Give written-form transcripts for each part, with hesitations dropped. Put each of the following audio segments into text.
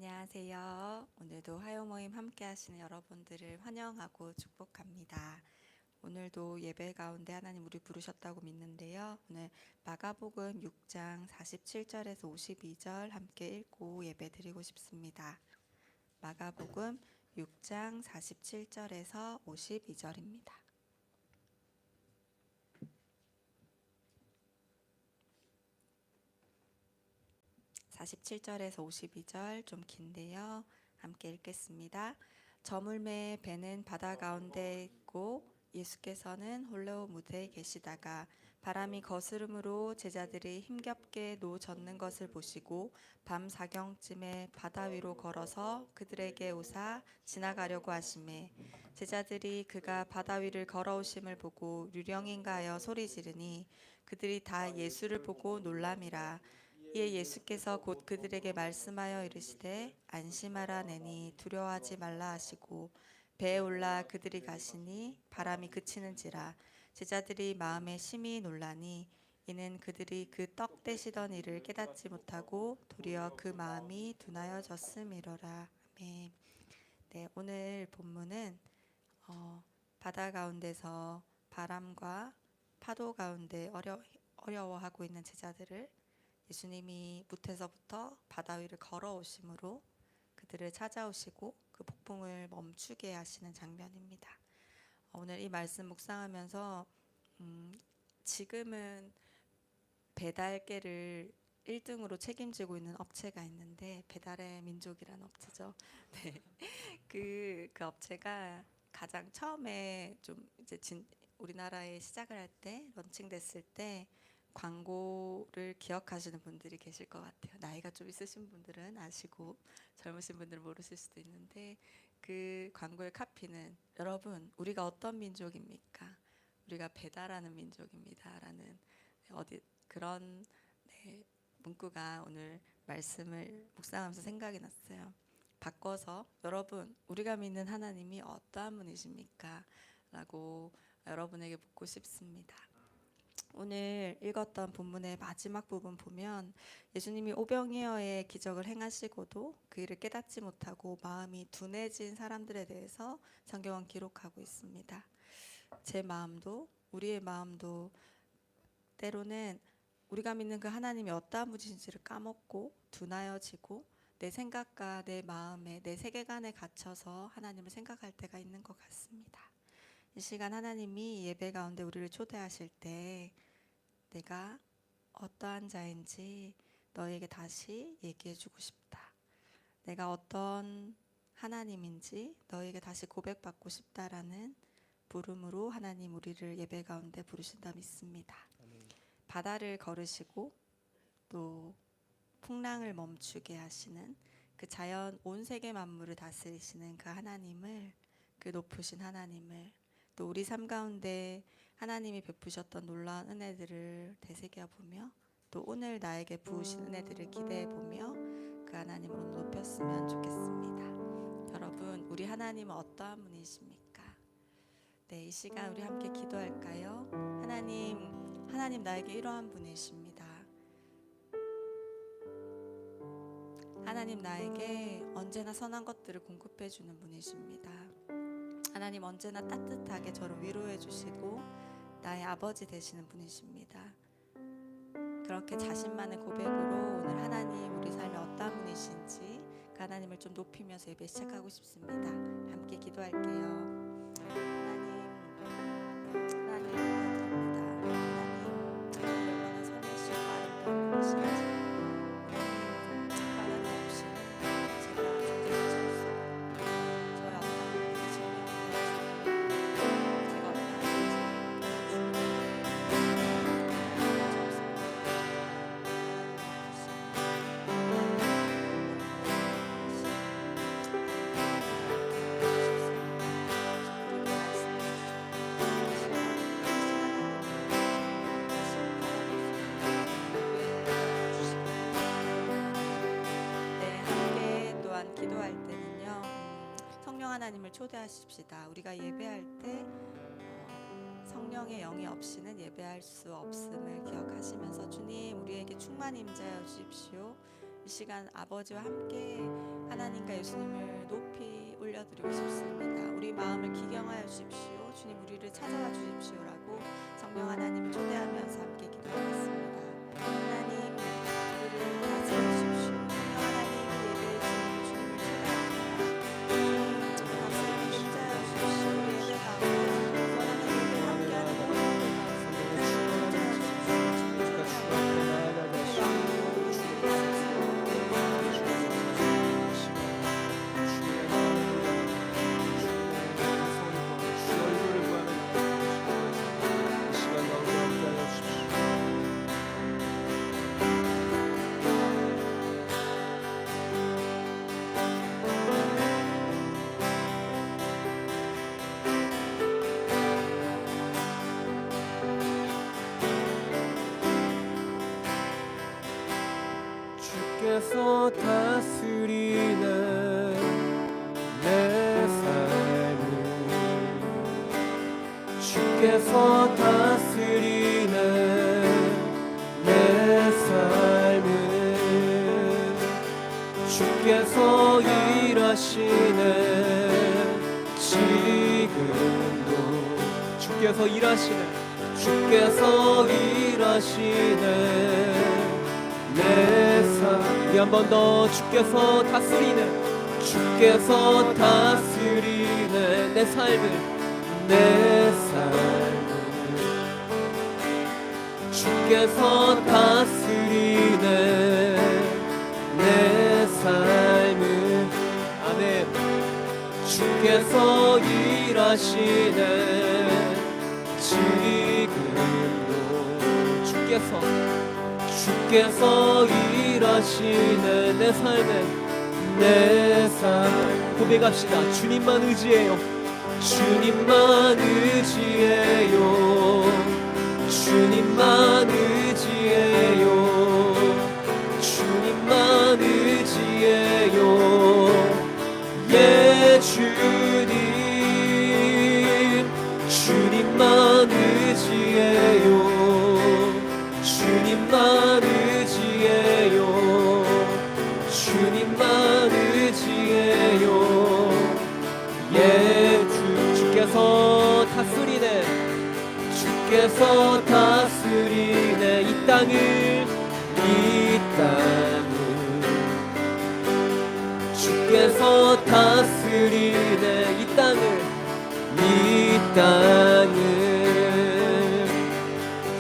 안녕하세요. 오늘도 화요 모임 함께 하시는 여러분들을 환영하고 축복합니다. 오늘도 예배 가운데 하나님 우리 부르셨다고 믿는데요. 오늘 마가복음 6장 47절에서 52절 함께 읽고 예배 드리고 싶습니다. 마가복음 6장 47절에서 52절입니다. 47절에서 52절 좀 긴데요. 함께 읽겠습니다. 저물매 배는 바다 가운데 있고 예수께서는 홀로 무대에 계시다가 바람이 거스름으로 제자들이 힘겹게 노 젓는 것을 보시고 밤 사경쯤에 바다 위로 걸어서 그들에게 오사 지나가려고 하시매 제자들이 그가 바다 위를 걸어오심을 보고 유령인가 하여 소리 지르니 그들이 다 예수를 보고 놀람이라. 이에 예수께서 곧 그들에게 말씀하여 이르시되 안심하라 내니 두려워하지 말라 하시고 배에 올라 그들이 가시니 바람이 그치는지라. 제자들이 마음에 심히 놀라니 이는 그들이 그 떡 떼시던 일을 깨닫지 못하고 도리어 그 마음이 둔하여졌음이로라. 아멘. 네, 오늘 본문은 바다 가운데서 바람과 파도 가운데 어려워하고 있는 제자들을 예수님이 무태서부터 바다 위를 걸어오심으로 그들을 찾아오시고 그 폭풍을 멈추게 하시는 장면입니다. 오늘 이 말씀 묵상하면서 지금은 배달계를 1등으로 책임지고 있는 업체가 있는데 배달의 민족이라는 업체죠. 네. 그 업체가 가장 처음에 좀 이제 우리나라에 시작을 할 때 런칭됐을 때 광고를 기억하시는 분들이 계실 것 같아요. 나이가 좀 있으신 분들은 아시고 젊으신 분들은 모르실 수도 있는데 그 광고의 카피는 여러분 우리가 어떤 민족입니까? 우리가 배달하는 민족입니다라는 그런 문구가 오늘 말씀을 묵상하면서 생각이 났어요. 바꿔서 여러분 우리가 믿는 하나님이 어떠한 분이십니까? 라고 여러분에게 묻고 싶습니다. 오늘 읽었던 본문의 마지막 부분 보면 예수님이 오병이어의 기적을 행하시고도 그 일을 깨닫지 못하고 마음이 둔해진 사람들에 대해서 성경은 기록하고 있습니다. 제 마음도 우리의 마음도 때로는 우리가 믿는 그 하나님이 어떠한 분이신지를 까먹고 둔하여지고 내 생각과 내 마음에 내 세계관에 갇혀서 하나님을 생각할 때가 있는 것 같습니다. 이 시간 하나님이 예배 가운데 우리를 초대하실 때 내가 어떠한 자인지 너에게 다시 얘기해주고 싶다. 내가 어떤 하나님인지 너에게 다시 고백받고 싶다라는 부름으로 하나님 우리를 예배 가운데 부르신다 믿습니다. 바다를 걸으시고 또 풍랑을 멈추게 하시는 그 자연 온 세계 만물을 다스리시는 그 하나님을, 그 높으신 하나님을, 또 우리 삶 가운데 하나님이 베푸셨던 놀라운 은혜들을 되새겨보며 또 오늘 나에게 부으신 은혜들을 기대해보며 그 하나님을 높였으면 좋겠습니다. 여러분 우리 하나님은 어떠한 분이십니까? 네, 이 시간 우리 함께 기도할까요? 하나님 나에게 이러한 분이십니다. 하나님 나에게 언제나 선한 것들을 공급해 주는 분이십니다. 하나님 언제나 따뜻하게 저를 위로해 주시고 나의 아버지 되시는 분이십니다. 그렇게 자신만의 고백으로 오늘 하나님 우리 삶에 어떤 분이신지 그 하나님을 좀 높이면서 예배 시작하고 싶습니다. 함께 기도할게요. 하나님 얼마나 선하시고 아름다운 분이신지 기도할 때는요, 성령 하나님을 초대하십시다. 우리가 예배할 때 성령의 영이 없이는 예배할 수 없음을 기억하시면서 주님 우리에게 충만히 임재하여 주십시오. 이 시간 아버지와 함께 하나님과 예수님을 높이 올려드리고 싶습니다. 우리 마음을 기경하여 주십시오. 주님 우리를 찾아와 주십시오라고 성령 하나님을 초대하면서 함께 기도하겠습니다. 하나님 우리를 다스려 주십시오. 성령 하나님 예배의 주님을 초대합니다. 주님 다스리는 임자여 주십시오. 예배 가운데 원하는 함께하는 모든 주께서 다스리는 내 삶을 주께서 다스리는 내 삶을 주께서 일하시는 지금도 주께서 일하시는 내 삶 우리 한 번 더 주께서 다스리는 내 삶을 주께서 다스리는 내 삶을 아멘 주께서 일하시는 지금도 주께서 일하시는 내 삶 고백합시다. 주님만 의지해요. 주님만 의지해요. 주님만 의지해요. 주님만 의지해요. 예 주님만 의지해요. 주님만 의지해요. 주님만 의지해요. 예 주께서 다스리네 이 땅을 주께서 다스리네 이 땅을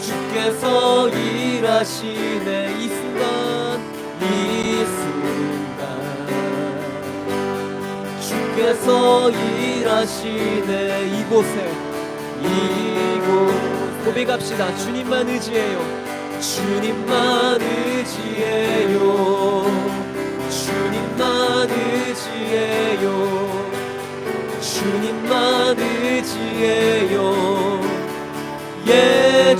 주께서 일하시네 이 순간 주께서 일하시네 이곳 고백합시다. 주님만 의지해요. 주님만 의지해요. 주님만 의지해요. 주님만 의지해요. 예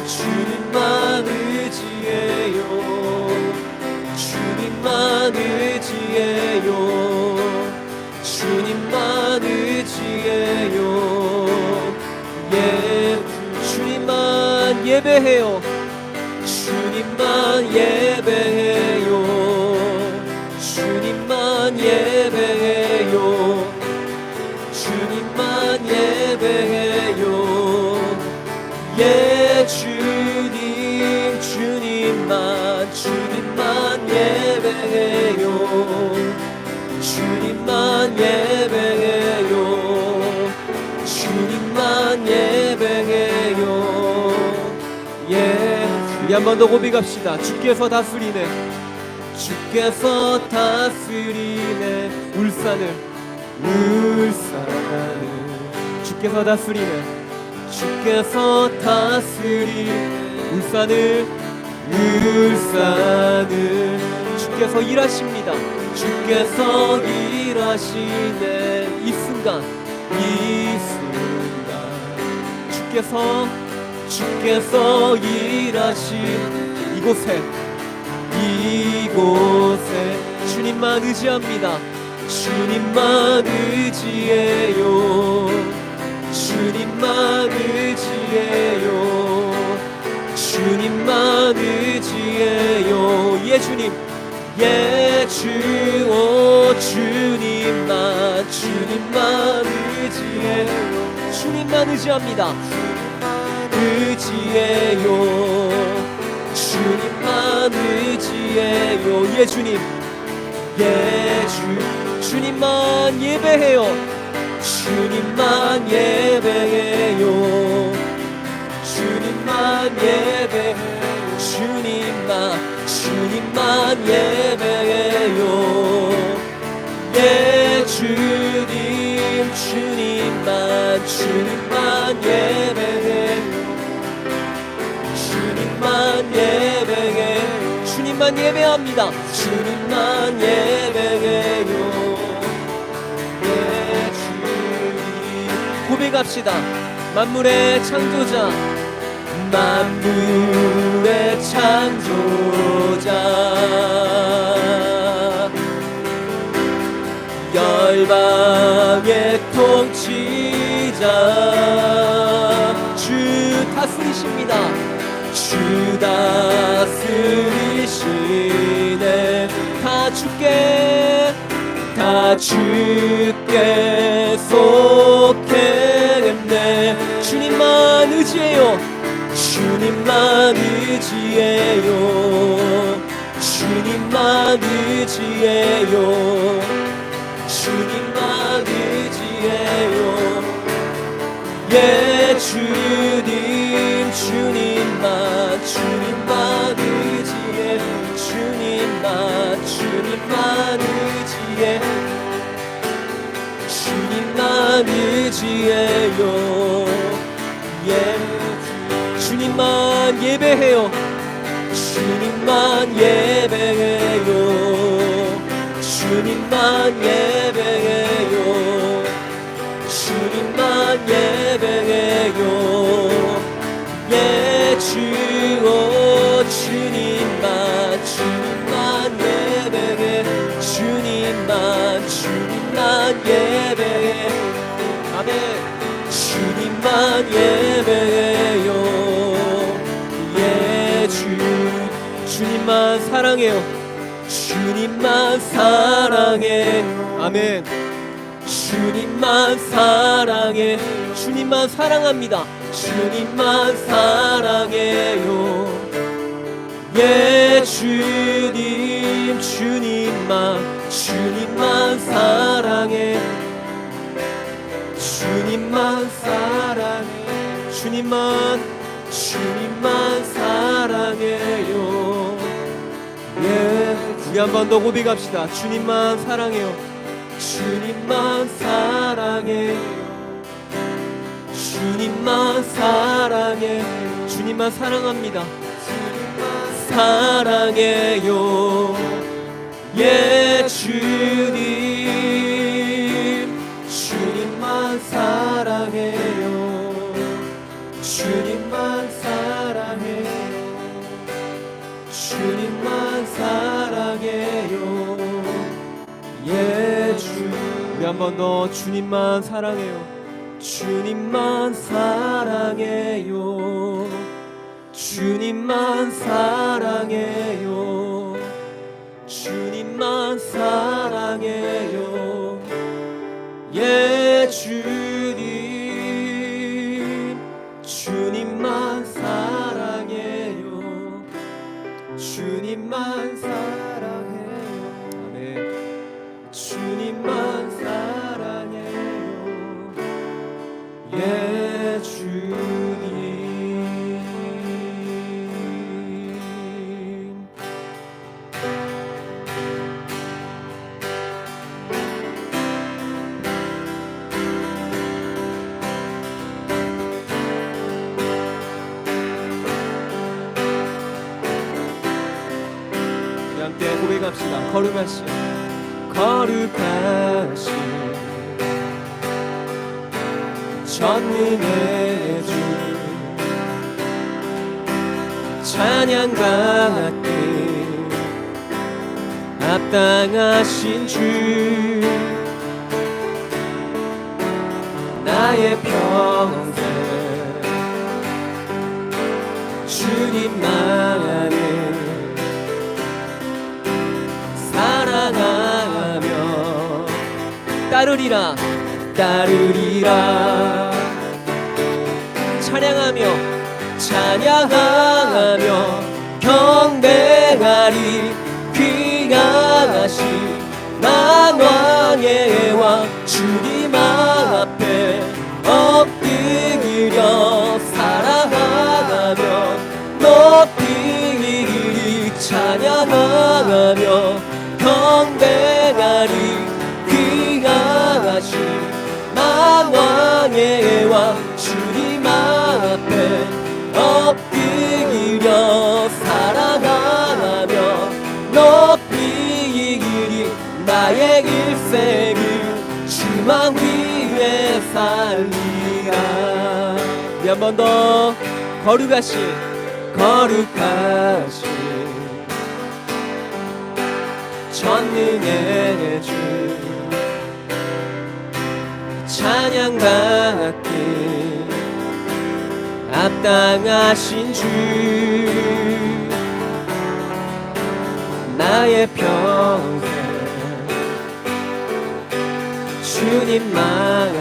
주님만 의지해요. 주님만 의지해요. 주님만 의지해요. 예 주님만 예배해요. 주님만 예배해요. 주님만 예배해요. 주님만 예배해요. 예 주님만 예배해요. 주님만 예배해요. 주님만 예배해요. 예 우리 한 번 더 고백합시다. 주께서 다스리네 울산을 주께서 다스리네 울산을 주께서 일하십니다. 주께서 일하시네 이 순간 주께서 일하신 이곳에 주님만 의지합니다. 주님만 의지해요. 주님만 의지해요. 주님만 의지해요. 예 주님, 예 주, 오 주님만, 주님만 의지해요. 주님만 의지합니다. 의지해요. 주님만 의지해요. 예 주님, 예 주, 주님만 예배해요. 주님만 예배해요. 주님만 예배해요. 주님만, 주님만 예배해요. 예 주님, 주님만, 주님만 예배해요. 주님만 예배해, 주님만 예배합니다. 주님만 예배해요. 예 주님, 고백합시다. 만물의 창조자, 만물의 창조자, 열방의 통치자, 주 다스리십니다. 주 다스리시네. 다 주께, 다 주께 속했네. 주님만 의지해요. 주님만 의지해요. 주님만 의지해요. 주님만 의지해요. 예 주님, 주님만, 주님만 의지해. 주님만, 주님만 의지해. 주님만 의지해요. 예 주님만 예배해요. 주님만 예배해요. 주님만 예배해요. 주님만 예배해요. 예 주, 오 주님만, 주님만 예배해. 주님만, 주님만 예배해. 아멘. 주님만 예배해요. 예 주, 주님만 사랑해요. 주님만 사랑해. 아멘. 주님만 사랑해. 주님만 사랑합니다. 주님만 사랑해요. 예 주님, 주님만, 주님만 사랑해. 주님만 사랑해. 주님만, 주님만 사랑해요. 예, 우리 한 번 더 고백합시다. 주님만 사랑해요. 주님만 사랑해요. 주님만 사랑해. 주님만 사랑합니다. 주님만 사랑해요. 예 주님, 주님만 사랑해요. 주님만 사랑해요. 주님만 사랑해요. 예 주, 우리 한 번 더 주님만 사랑해요. 주님만 사랑해요. 주님만 사랑해요. 주님만 사랑해요. 예 주님, 주님만 사랑해요. 주님만 사랑해요. 아멘. 주님만 사랑해요. 예 주님. 우리 함께 고백합시다. 거룩하신, 거룩하신 전능의 주, 찬양 받기 합당하신 주, 나의 평생 주님만을 따르리라 따르리라 찬양하며 찬양하며 경배하리 귀하신 만왕의 왕 주님 앞에 엎드려 사랑하며 높이 찬양하며 경배하리 귀하신 만왕의 왕 주님 앞에 엎드려 사랑하며 높이 이기리 나의 일생을 주만 위에 살리라. 한 번 더 거룩하신 전능의 주 찬양받기 합당하신 주 나의 평생 주님만을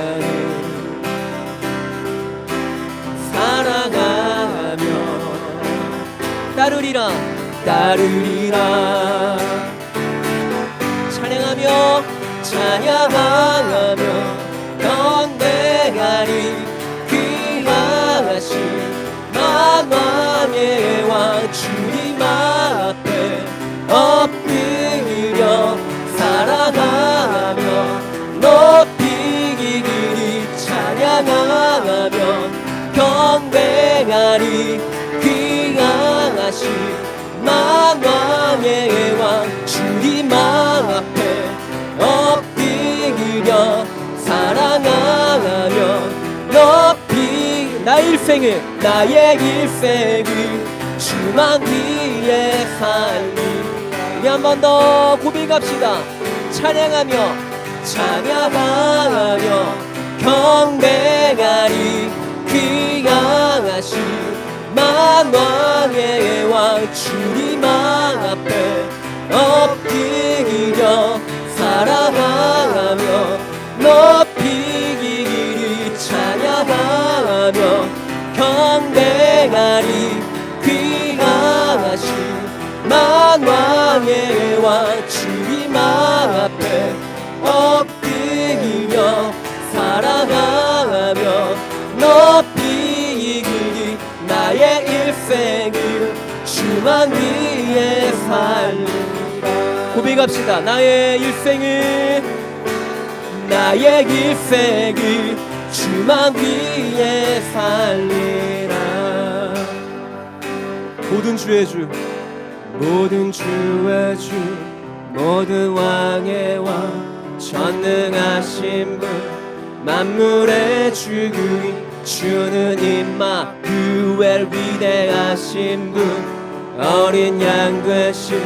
사랑하며 따르리라 찬양하며 경배하리 귀하신 만왕의 왕 주님 앞에 엎드려 사랑하며 높이 이기리 찬양하며 경배하리 귀하신 만왕의 왕 주님 앞에 엎드려 사랑하며 높이 나의 일생을 주만 위에 살리. 우리 한 번 더 고백합시다. 찬양하며 경배하리 귀하신 만왕의 왕 주님 앞에 엎드려 사랑하며 높이 이기리 찬양하며 경배하리 귀하신 만왕의 왕 주님 앞에 엎드려 사랑하며 높이 이기리 나의 일생을 주만 위에 살리라. 고백합시다. 나의 일생을 주만 위에 살리라. 모든 주의 주 모든 왕의 왕 전능하신 분 만물의 주인 주는 임마누엘 위대하신 분 어린 양 되신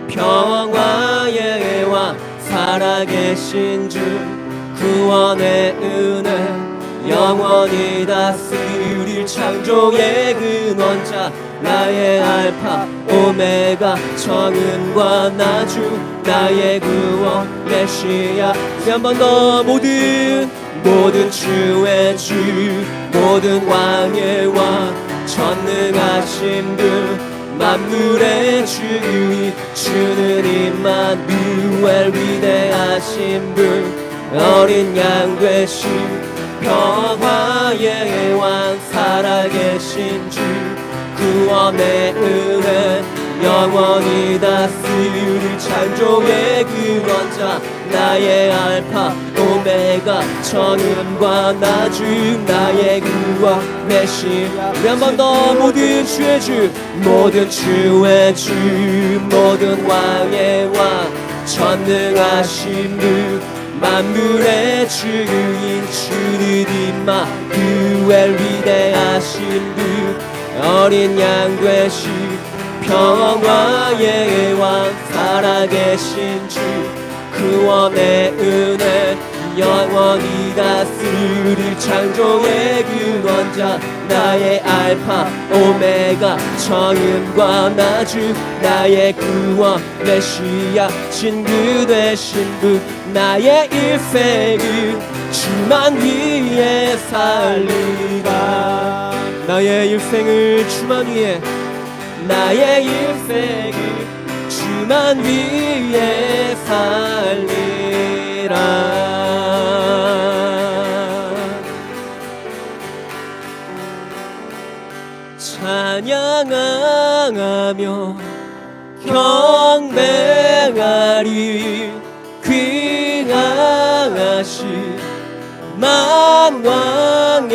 평화의 왕 살아계신 주 구원의 은혜 영원히 다스릴 창조의 근원자 나의 알파 오메가 정은과 나주 나의 구원 메시아. 한 번 더 모든 주의 주 모든 왕의 왕 전능하신 분 만물의 주인 주는 임마누엘 위대하신 분 어린 양 되신 평화의 왕 살아계신 주 구원의 은혜 영원히 다스릴 창조의 근원자 나의 알파 오메가 정음과 나주 나의 구원 메시아. 우리 한 번 더 모든 주의 주 모든 왕의 왕 전능하신 분 만물의 주인 주는 임마누엘 위대하신 분 어린 양 되신 평화의 왕 살아계신 주 구원의 은혜 영원히 다스릴 창조의 근원자 나의 알파 오메가 처음과 나중 나의 구원 메시아 친구 되신 분 나의 일생을 주만 위해 살리라 나의 일생을 주만 위해 나의 일생을 주만 위해 살리라 찬양하며 경배하리 귀하신 만왕의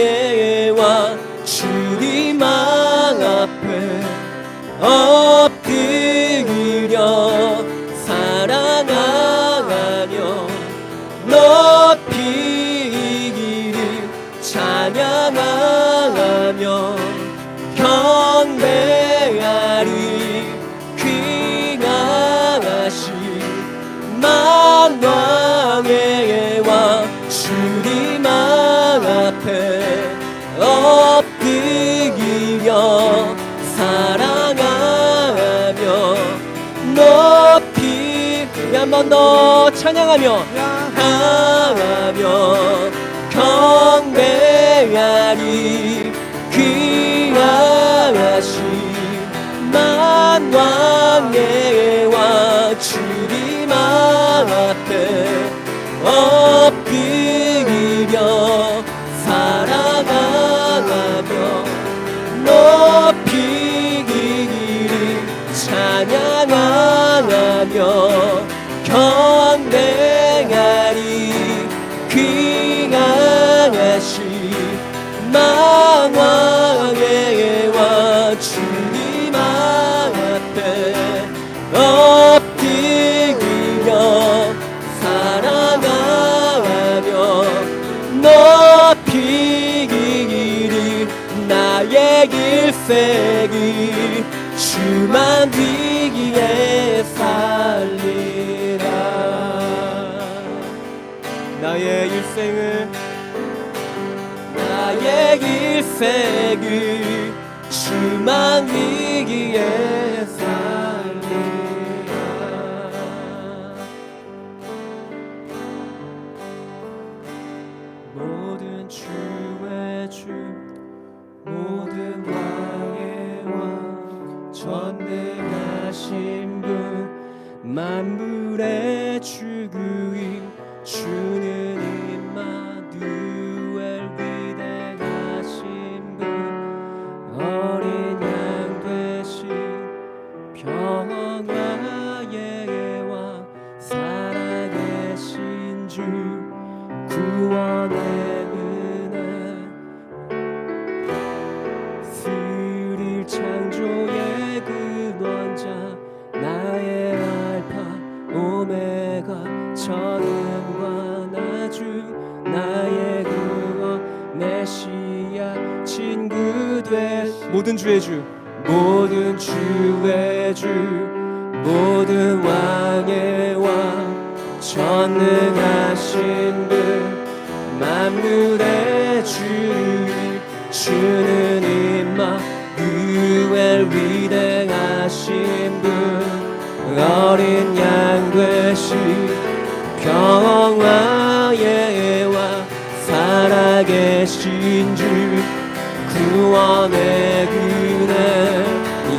왕 주님 앞에 엎드려 사랑하며 높이기를 찬양하며 경배하리 귀하신 만왕의 왕 주님 앞에 엎드려 사랑하며 높이 한 번 더 찬양하며 경배하리 귀하신 만왕의 왕 주님 앞에 엎드려 사랑하며 높이기를 찬양하며 경배하리 귀하신 만왕의 왕 주님 앞에 엎드려 사랑하며 높이기를 나의 일생을 주만 위기에 살리라 나의 일생을 주만 위기에 살리라 모든 주의 주 모든 왕의 왕 전능하신 분 만물의 주구인 주는 임마누엘 위대하신 분 어린 양 되신 평화의 왕 살아계신 주 구원의 은혜 스릴 창조의 근원자 나의 알파 오메가 처음과 나중 나의 구원 메시아 친구 돼 모든 주의 주 모든 주의 주 모든 왕의 왕 전능하신 분 만물의 주 주는 임마누엘 위대하신 분 어린 양 되신 평화의 왕 살아계신 주 구원의 은혜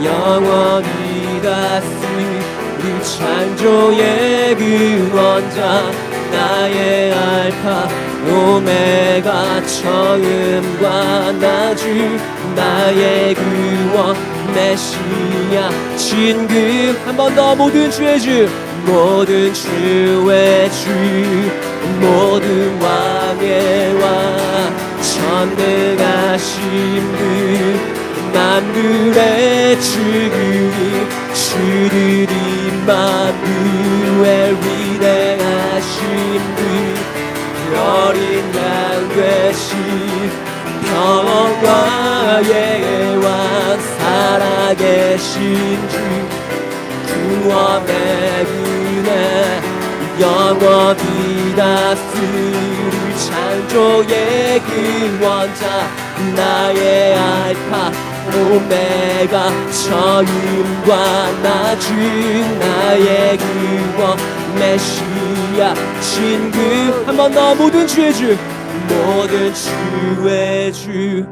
영원히 다스릴 창조의 근원자 나의 알파 오메가 처음과 나중 나의 구원 메시아 진급 한 번 더 모든 주의 주 모든 주의 주 모든 왕의 왕 전능하신 분 만물의 주님 주를 임마누엘 위대하신 분 어린 양 되신 평화의 왕 살아계신 주 구원의 은혜 영원히 다스릴 창조의 근원자 나의 알파 오메가 처음과 나중 나의 구원 메시아 신그 한 번 더 모든 주의 주 모든 주의 주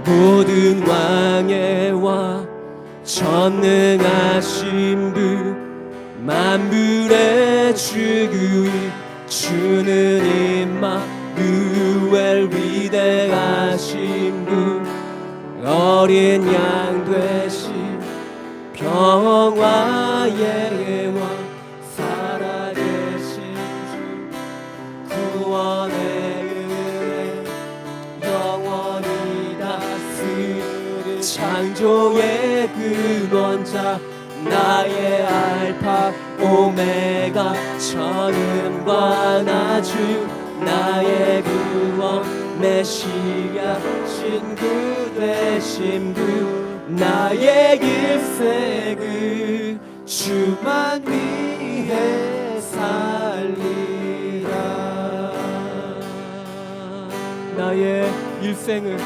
모든 왕의 왕 전능하신 분 만물의 주구이 주는 임마누엘 위대하신 분 어린 양 되신 평화의 왕 살아계신 주 구원의 은혜 영원히 다스릴 창조의 근원자 나의 알파 오메가 처음과 나중 나의 구원 메시아 신구 되신 분 나의 일생을 주만 위해 살리라 나의 일생을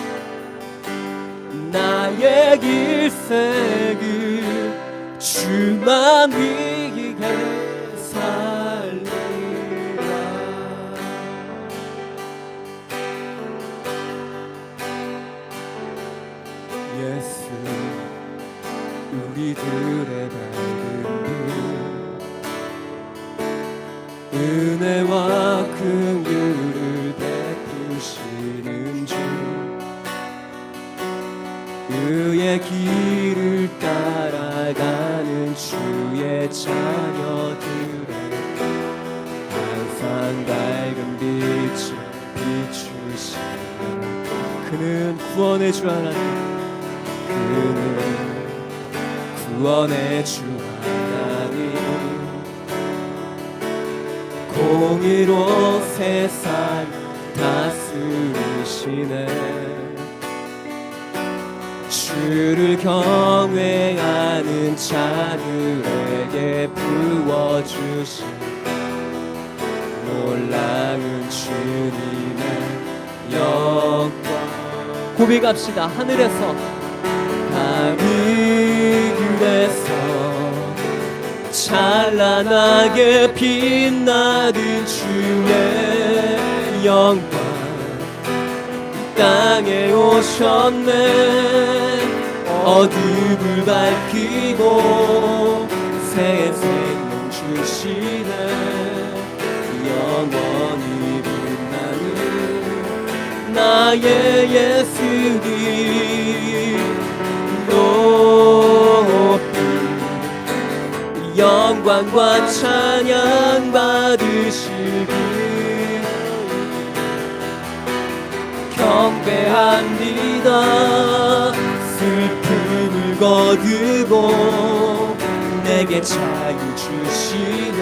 주만 위해 살리라 예수 우리들의 밝은 빛 은혜와 긍휼을 베푸시는 주 그의 길을 따라가는 주의 자녀들의 항상 밝은 빛을 비추시는 그는 구원의 주 하나님 그는 구원의 주 하나님 공의로 세상 다스리시네 주를 경외하는 자들에게 부어주신 놀라운 주님의 영광 고백합시다 하늘에서 찬란하게 빛나는 주의 영광 땅에 오셨네 어둠을 밝히고 새 생명 주시네 영원히 빛나는 나의 예수님 높이 영광과 찬양 받으시길 경배합니다 슬픔을 거두고 내게 자유 주시네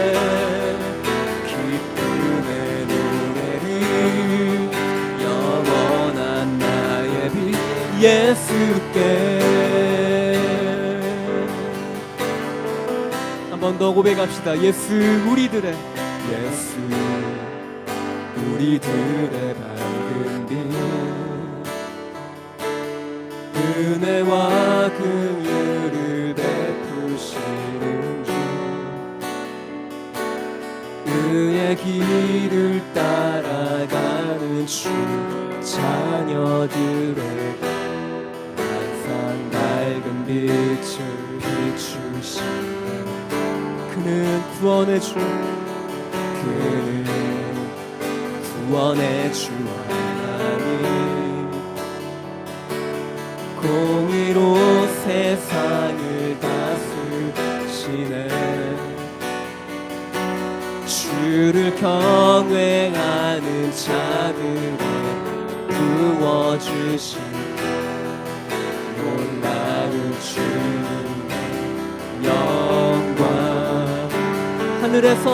기쁨의 노래를 영원한 나의 빛 예수께 한 번 더 고백합시다 예수 우리들의 밝은 빛 은혜와 긍휼을 베푸시는 주 그의 길을 따라가는 주 자녀들에게 항상 밝은 빛을 비추시네 그는 구원의 주 그는 구원의 주 하나님 공의로 세상을 다스리시네 주를 경외하는 자들에 부어주신 놀라운 주님의 영광 하늘에서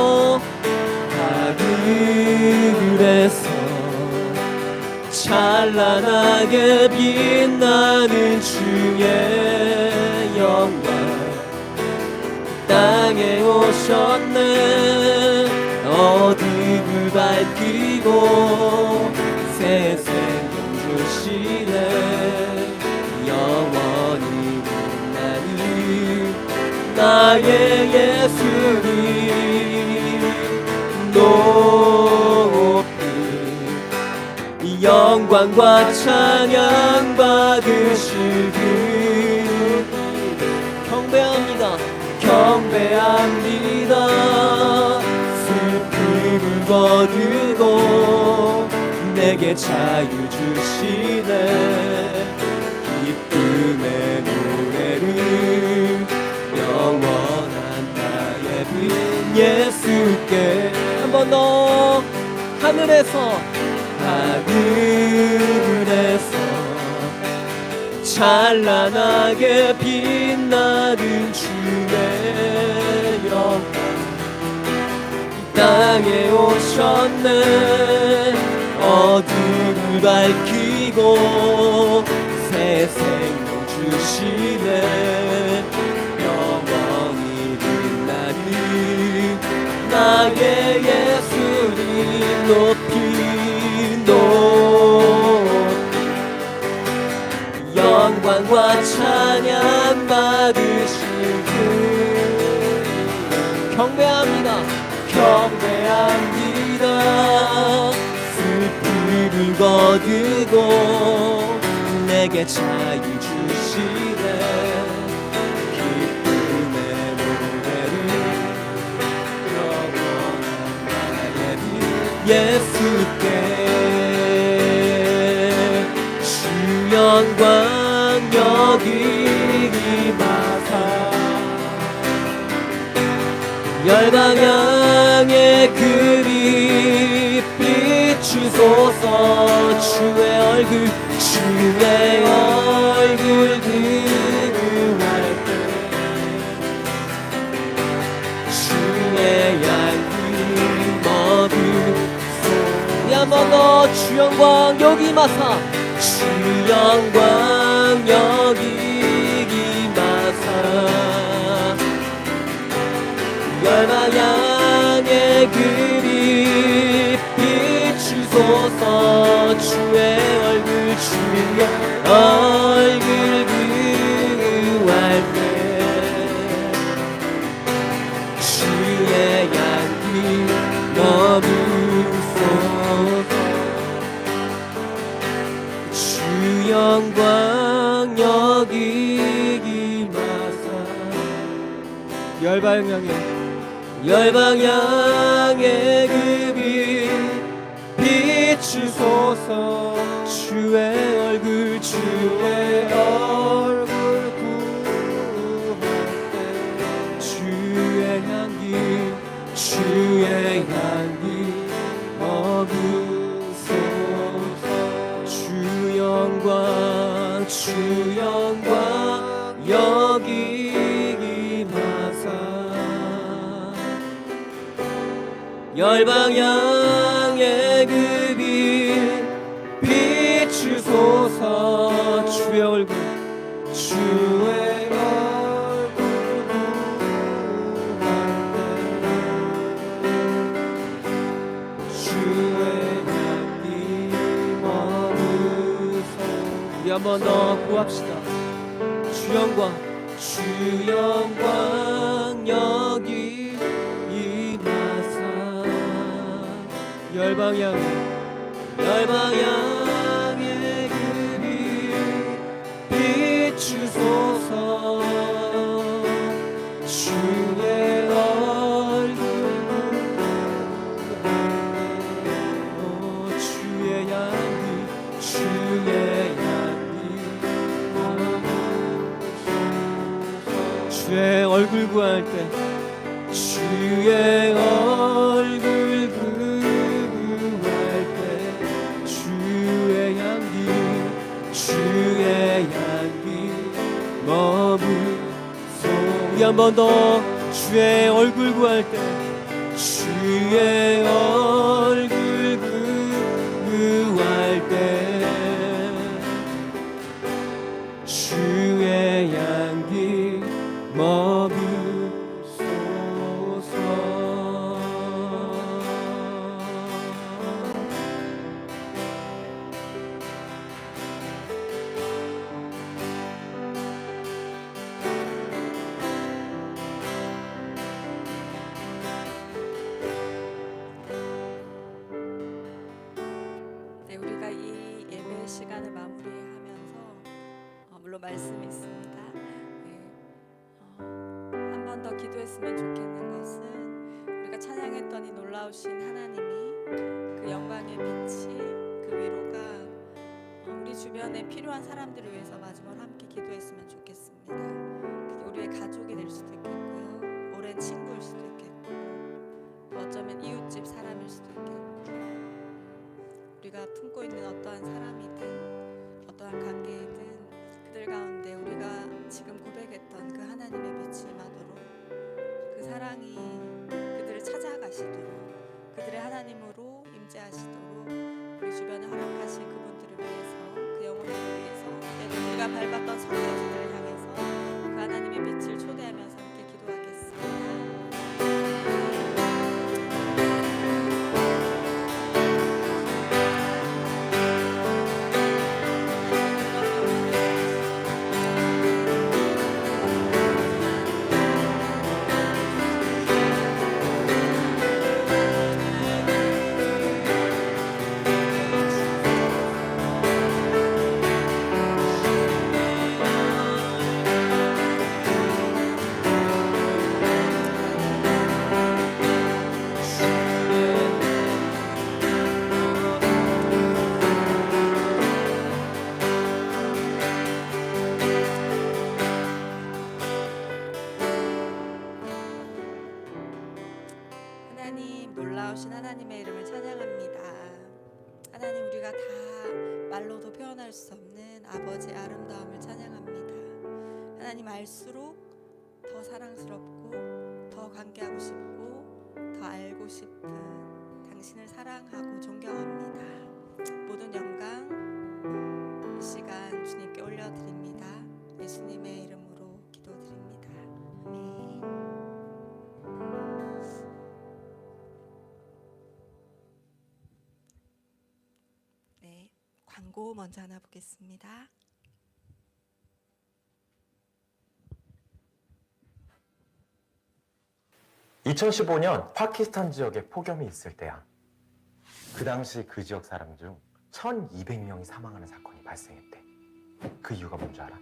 찬란하게 빛나는 주의 영광 땅에 오셨네 밝히고 새 생명 주시네. 영원히 빛나는 나의 예수님 높이 영광과 찬양 받으시길 경배합니다. 경배합니다. 슬픔을 거두고 내게 자유 주시네. 기쁨의 노래를 영원한 나의 빈 예수께 한 번 더 하늘에서 찬란하게 빛나는 주의 영광 이 땅에 오셨네. 어둠을 밝히고 새 생명 주시네. 영원히 빛나는 나의 예수님 높이 영광과 찬양 받으시길 경배합니다. 경배합니다. 슬픔을 거두고 내게 자유 주시네. 기쁨의 노래를 영원한 나의 빈 예수께 주 영광 여기 임하사 열방향의 그리 비추소서. 주의 얼굴 그리워할 때 주의 양귀 머무소서. 한 번 더 주 영광 여기 임하사 주 영광 여기 임하사 열방향의 그리 비추소서. 주의 얼굴 그리워할 때 주의 양귀 머무소서. 주 영광 여기 임하사 열방향의 그 비추소서. 주의 얼굴 구할 때 주의 향기 머무소서. 주 영광 여기 임하사 열방향의 그 비추소서. 주의 얼굴 우리 한 번 더 구합시다. 주 영광 여기 임하사 열방향의 그 비추소서. 주의 얼굴 주의 향기 주의 얼굴 구할 때 주의 얼굴 구할 때 주의 향기 머무소. 우리 한 번 더 주의 얼굴 구할 때 주의 얼굴 구할 때 주의 향기 머무소서. 말씀이 있습니다. 네, 한 번 더 기도했으면 좋겠는 것은 우리가 찬양했던 이 놀라우신 하나님이 그 영광의 빛이 그 위로가 우리 주변에 필요한 사람들을 위해서 마지막으로 함께 기도했으면 좋겠습니다. 그게 우리의 가족이 될 수도 있겠고요, 오랜 친구일 수도 있겠고, 또 어쩌면 이웃집 사람일 수도 있겠고, 우리가 품고 있는 어떠한 사람이든 어떠한 관계이든 그들 가운데 우리가 지금 고백했던 그 하나님의 빛이 임하도록, 그 사랑이 그들을 찾아가시도록, 그들의 하나님으로 임재하시도록 우리 주변에 허락하신 그분들을 위해서, 그 영혼들을 위해서, 때로 우리가 밟았던 성도들을 향해서 그 하나님의 빛을 초대하면서 함께 기도하겠습니다. 하나님, 놀라우신 하나님의 이름을 찬양합니다. 하나님, 우리가 다 말로도 표현할 수 없는 아버지의 아름다움을 찬양합니다. 하나님, 알수록 더 사랑스럽고 더 관계하고 싶고 더 알고 싶은 당신을 사랑하고 존경합니다. 모든 영광 이 시간 주님께 올려드립니다. 예수님의 이름으로 기도드립니다. 아멘. 네, 광고 먼저 하나 보겠습니다. (2015년) 파키스탄 지역에 폭염이 있을 때야. 그 당시 그 지역 사람 중 1200명이 사망하는 사건이 발생했대. 그 이유가 뭔지 알아?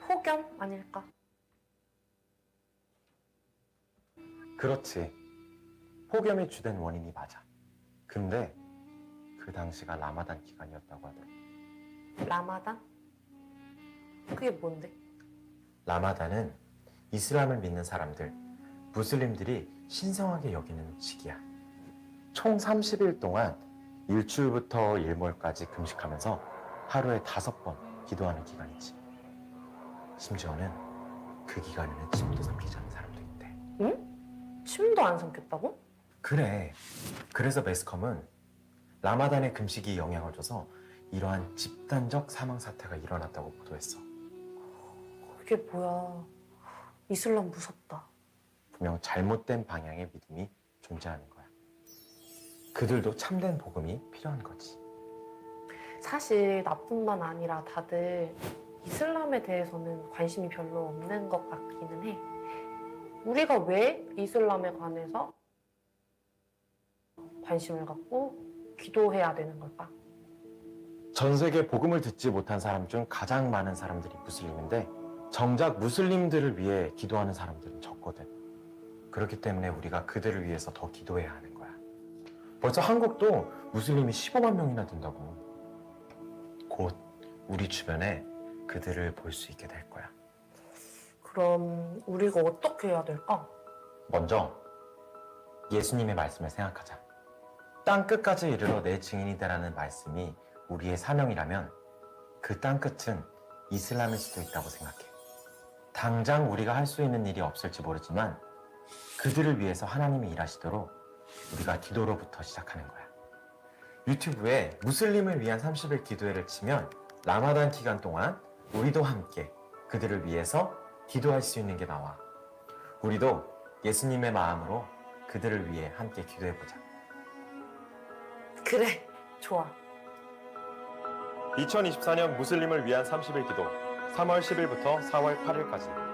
폭염 아닐까? 그렇지. 폭염이 주된 원인이 맞아. 근데 그 당시가 라마단 기간이었다고 하더라. 라마단? 그게 뭔데? 라마단은 이슬람을 믿는 사람들, 무슬림들이 신성하게 여기는 시기야. 총 30일 동안 일출부터 일몰까지 금식하면서 하루에 5번 기도하는 기간이지. 심지어는 그 기간에는 침도 삼키지 않는 사람도 있대. 응? 침도 안 삼켰다고? 그래. 그래서 매스컴은 라마단의 금식이 영향을 줘서 이러한 집단적 사망 사태가 일어났다고 보도했어. 그게 뭐야? 이슬람 무섭다. 분명 잘못된 방향의 믿음이 존재하는 거야. 그들도 참된 복음이 필요한 거지. 사실 나뿐만 아니라 다들 이슬람에 대해서는 관심이 별로 없는 것 같기는 해. 우리가 왜 이슬람에 관해서 관심을 갖고 기도해야 되는 걸까? 전 세계 복음을 듣지 못한 사람 중 가장 많은 사람들이 무슬림인데 정작 무슬림들을 위해 기도하는 사람들은 적거든. 그렇기 때문에 우리가 그들을 위해서 더 기도해야 하는 거야. 벌써 한국도 무슬림이 15만 명이나 된다고. 곧 우리 주변에 그들을 볼 수 있게 될 거야. 그럼 우리가 어떻게 해야 될까? 먼저 예수님의 말씀을 생각하자. 땅 끝까지 이르러 내 증인이 되라는 말씀이 우리의 사명이라면 그 땅 끝은 이슬람일 수도 있다고 생각해. 당장 우리가 할 수 있는 일이 없을지 모르지만 그들을 위해서 하나님이 일하시도록 우리가 기도로부터 시작하는 거야. 유튜브에 무슬림을 위한 30일 기도회를 치면 라마단 기간 동안 우리도 함께 그들을 위해서 기도할 수 있는 게 나와. 우리도 예수님의 마음으로 그들을 위해 함께 기도해보자. 그래, 좋아. 2024년 무슬림을 위한 30일 기도 3월 10일부터 4월 8일까지.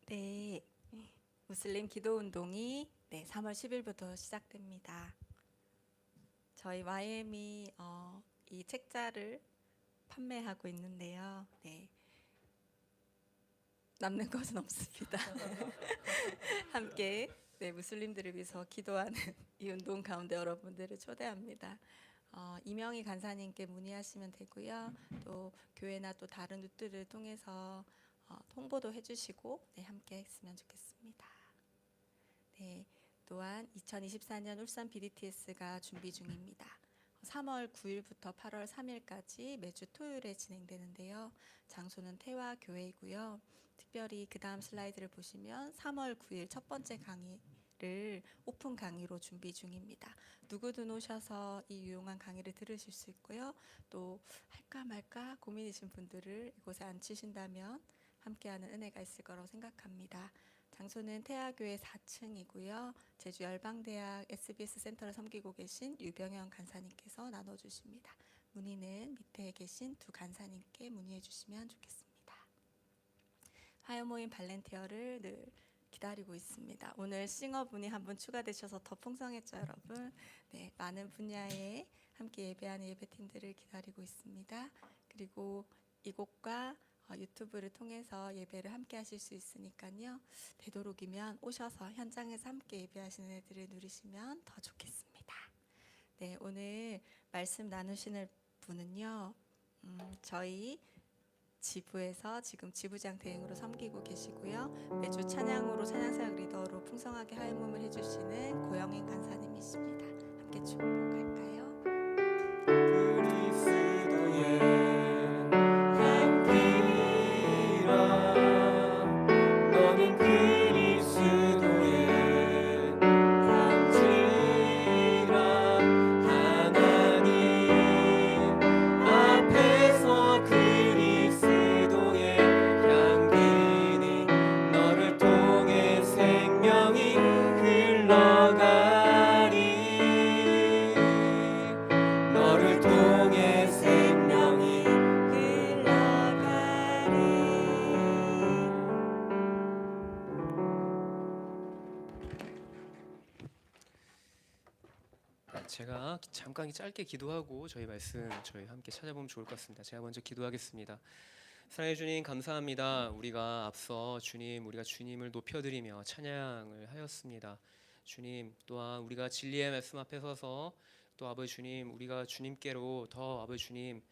네, 무슬림 기도 운동이 3월 10일부터 시작됩니다. 저희 YM이 이 책자를 판매하고 있는데요. 네. 남는 것은 없습니다. 함께 무슬림들을 위해서 기도하는 이 운동 가운데 여러분들을 초대합니다. 이명희 간사님께 문의하시면 되고요. 또 교회나 또 다른 루트를 통해서 홍보도 해주시고 함께 했으면 좋겠습니다. 네, 또한 2024년 울산 BDTS가 준비 중입니다. 3월 9일부터 8월 3일까지 매주 토요일에 진행되는데요. 장소는 태화교회이고요. 특별히 그 다음 슬라이드를 보시면 3월 9일 첫 번째 강의를 오픈 강의로 준비 중입니다. 누구든 오셔서 이 유용한 강의를 들으실 수 있고요. 또 할까 말까 고민이신 분들을 이곳에 앉히신다면 함께하는 은혜가 있을 거라고 생각합니다. 장소는 태화교회 4층이고요. 제주 열방대학 SBS 센터를 섬기고 계신 유병현 간사님께서 나눠주십니다. 문의는 밑에 계신 두 간사님께 문의해 주시면 좋겠습니다. 화요모임 발렌티어를 늘 기다리고 있습니다. 오늘 싱어분이 한 분 추가되셔서 더 풍성했죠, 여러분. 네, 많은 분야에 함께 예배하는 예배팀들을 기다리고 있습니다. 그리고 이곳과 유튜브를 통해서 예배를 함께 하실 수 있으니까요. 되도록이면 오셔서 현장에서 함께 예배하시는 애들을 누리시면 더 좋겠습니다. 네, 오늘 말씀 나누시는 분은요. 저희 지부에서 지금 지부장 대행으로 섬기고 계시고요. 매주 찬양으로 찬양사역 리더로 풍성하게 하임음을 해주시는 고영인 간사님이십니다. 함께 축복할까요? 제가 잠깐 짧게 기도하고 저희 말씀 저희 함께 찾아보면 좋을 것 같습니다. 제가 먼저 기도하겠습니다. 사랑해 주님 감사합니다. 우리가 앞서 우리가 주님을 높여드리며 찬양을 하였습니다. 주님 또한 우리가 진리의 말씀 앞에 서서 또 아버지 주님 우리가 주님께로 더 아버지 주님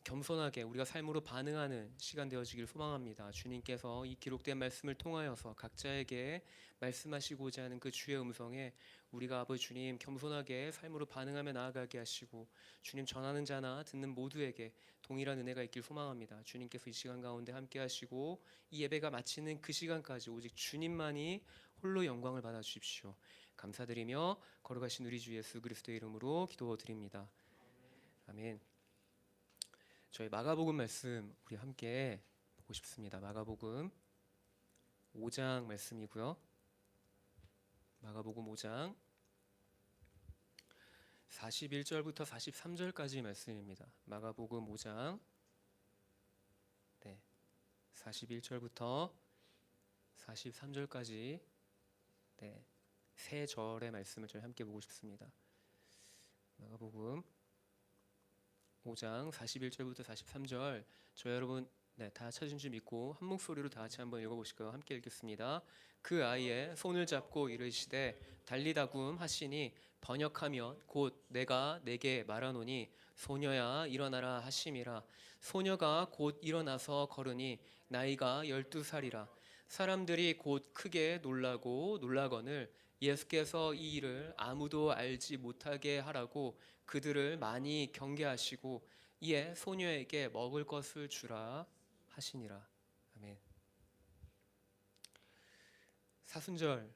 겸손하게 우리가 삶으로 반응하는 시간 되어지길 소망합니다. 주님께서 이 기록된 말씀을 통하여서 각자에게 말씀하시고자 하는 그 주의 음성에 우리가 아버지 주님 겸손하게 삶으로 반응하며 나아가게 하시고 주님 전하는 자나 듣는 모두에게 동일한 은혜가 있길 소망합니다. 주님께서 이 시간 가운데 함께 하시고 이 예배가 마치는 그 시간까지 오직 주님만이 홀로 영광을 받아 주십시오. 감사드리며 걸어가신 우리 주 예수 그리스도의 이름으로 기도드립니다. 아멘. 저희 마가복음 말씀 우리 함께 보고 싶습니다. 마가복음 5장 말씀이고요. 마가복음 5장 41절부터 43절까지 말씀입니다. 마가복음 5장 41절부터 43절까지 세 절의 말씀을 저희 함께 보고 싶습니다. 마가복음 5장 41절부터 43절 저희 여러분 다 찾은 줄 믿고 한 목소리로 다 같이 한번 읽어보실까요? 함께 읽겠습니다. 그 아이의 손을 잡고 이르시되 달리다굼 하시니 번역하면 곧 내가 내게 말하노니 소녀야 일어나라 하심이라. 소녀가 곧 일어나서 걸으니 나이가 12살이라. 사람들이 곧 크게 놀라거늘 예수께서 이 일을 아무도 알지 못하게 하라고 그들을 많이 경계하시고 이에 소녀에게 먹을 것을 주라 하시니라. 아멘. 사순절입니다.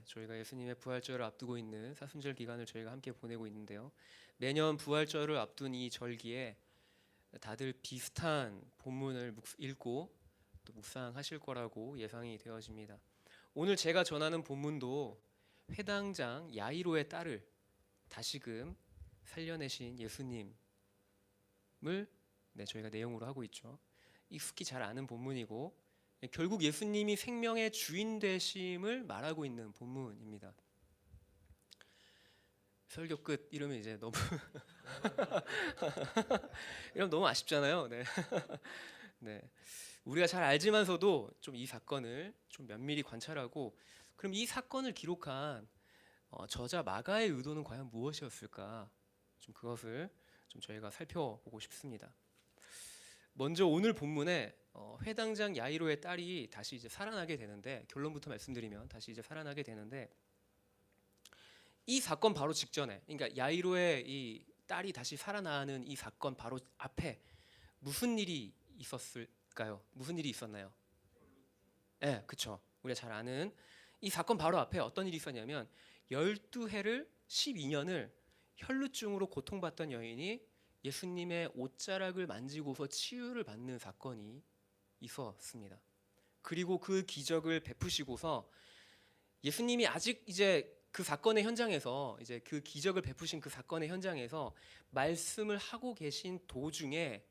저희가 예수님의 부활절을 앞두고 있는 사순절 기간을 저희가 함께 보내고 있는데요. 매년 부활절을 앞둔 이 절기에 다들 비슷한 본문을 읽고 또 묵상하실 거라고 예상이 되어집니다. 오늘 제가 전하는 본문도 회당장 야이로의 딸을 다시금 살려내신 예수님을 저희가 내용으로 하고 있죠. 익숙히 잘 아는 본문이고 결국 예수님이 생명의 주인 되심을 말하고 있는 본문입니다. 설교 끝 이러면 이제 너무 이러면 너무 아쉽잖아요. 네. 네. 우리가 잘 알지만서도 좀 이 사건을 좀 면밀히 관찰하고 그럼 이 사건을 기록한 저자 마가의 의도는 과연 무엇이었을까? 좀 그것을 좀 저희가 살펴보고 싶습니다. 먼저 오늘 본문에 회당장 야이로의 딸이 다시 이제 살아나게 되는데 결론부터 말씀드리면 다시 이제 살아나게 되는데 이 사건 바로 직전에 그러니까 야이로의 이 딸이 다시 살아나는 이 사건 바로 앞에 무슨 일이 있었을까요? 무슨 일이 있었나요? 네, 그렇죠. 우리가 잘 아는 이 사건 바로 앞에 어떤 일이 있었냐면 12해를 12년을 혈루증으로 고통받던 여인이 예수님의 옷자락을 만지고서 치유를 받는 사건이 있었습니다. 그리고 그 기적을 베푸시고서 예수님이 아직 이제 그 사건의 현장에서 이제 그 기적을 베푸신 그 사건의 현장에서 말씀을 하고 계신 도중에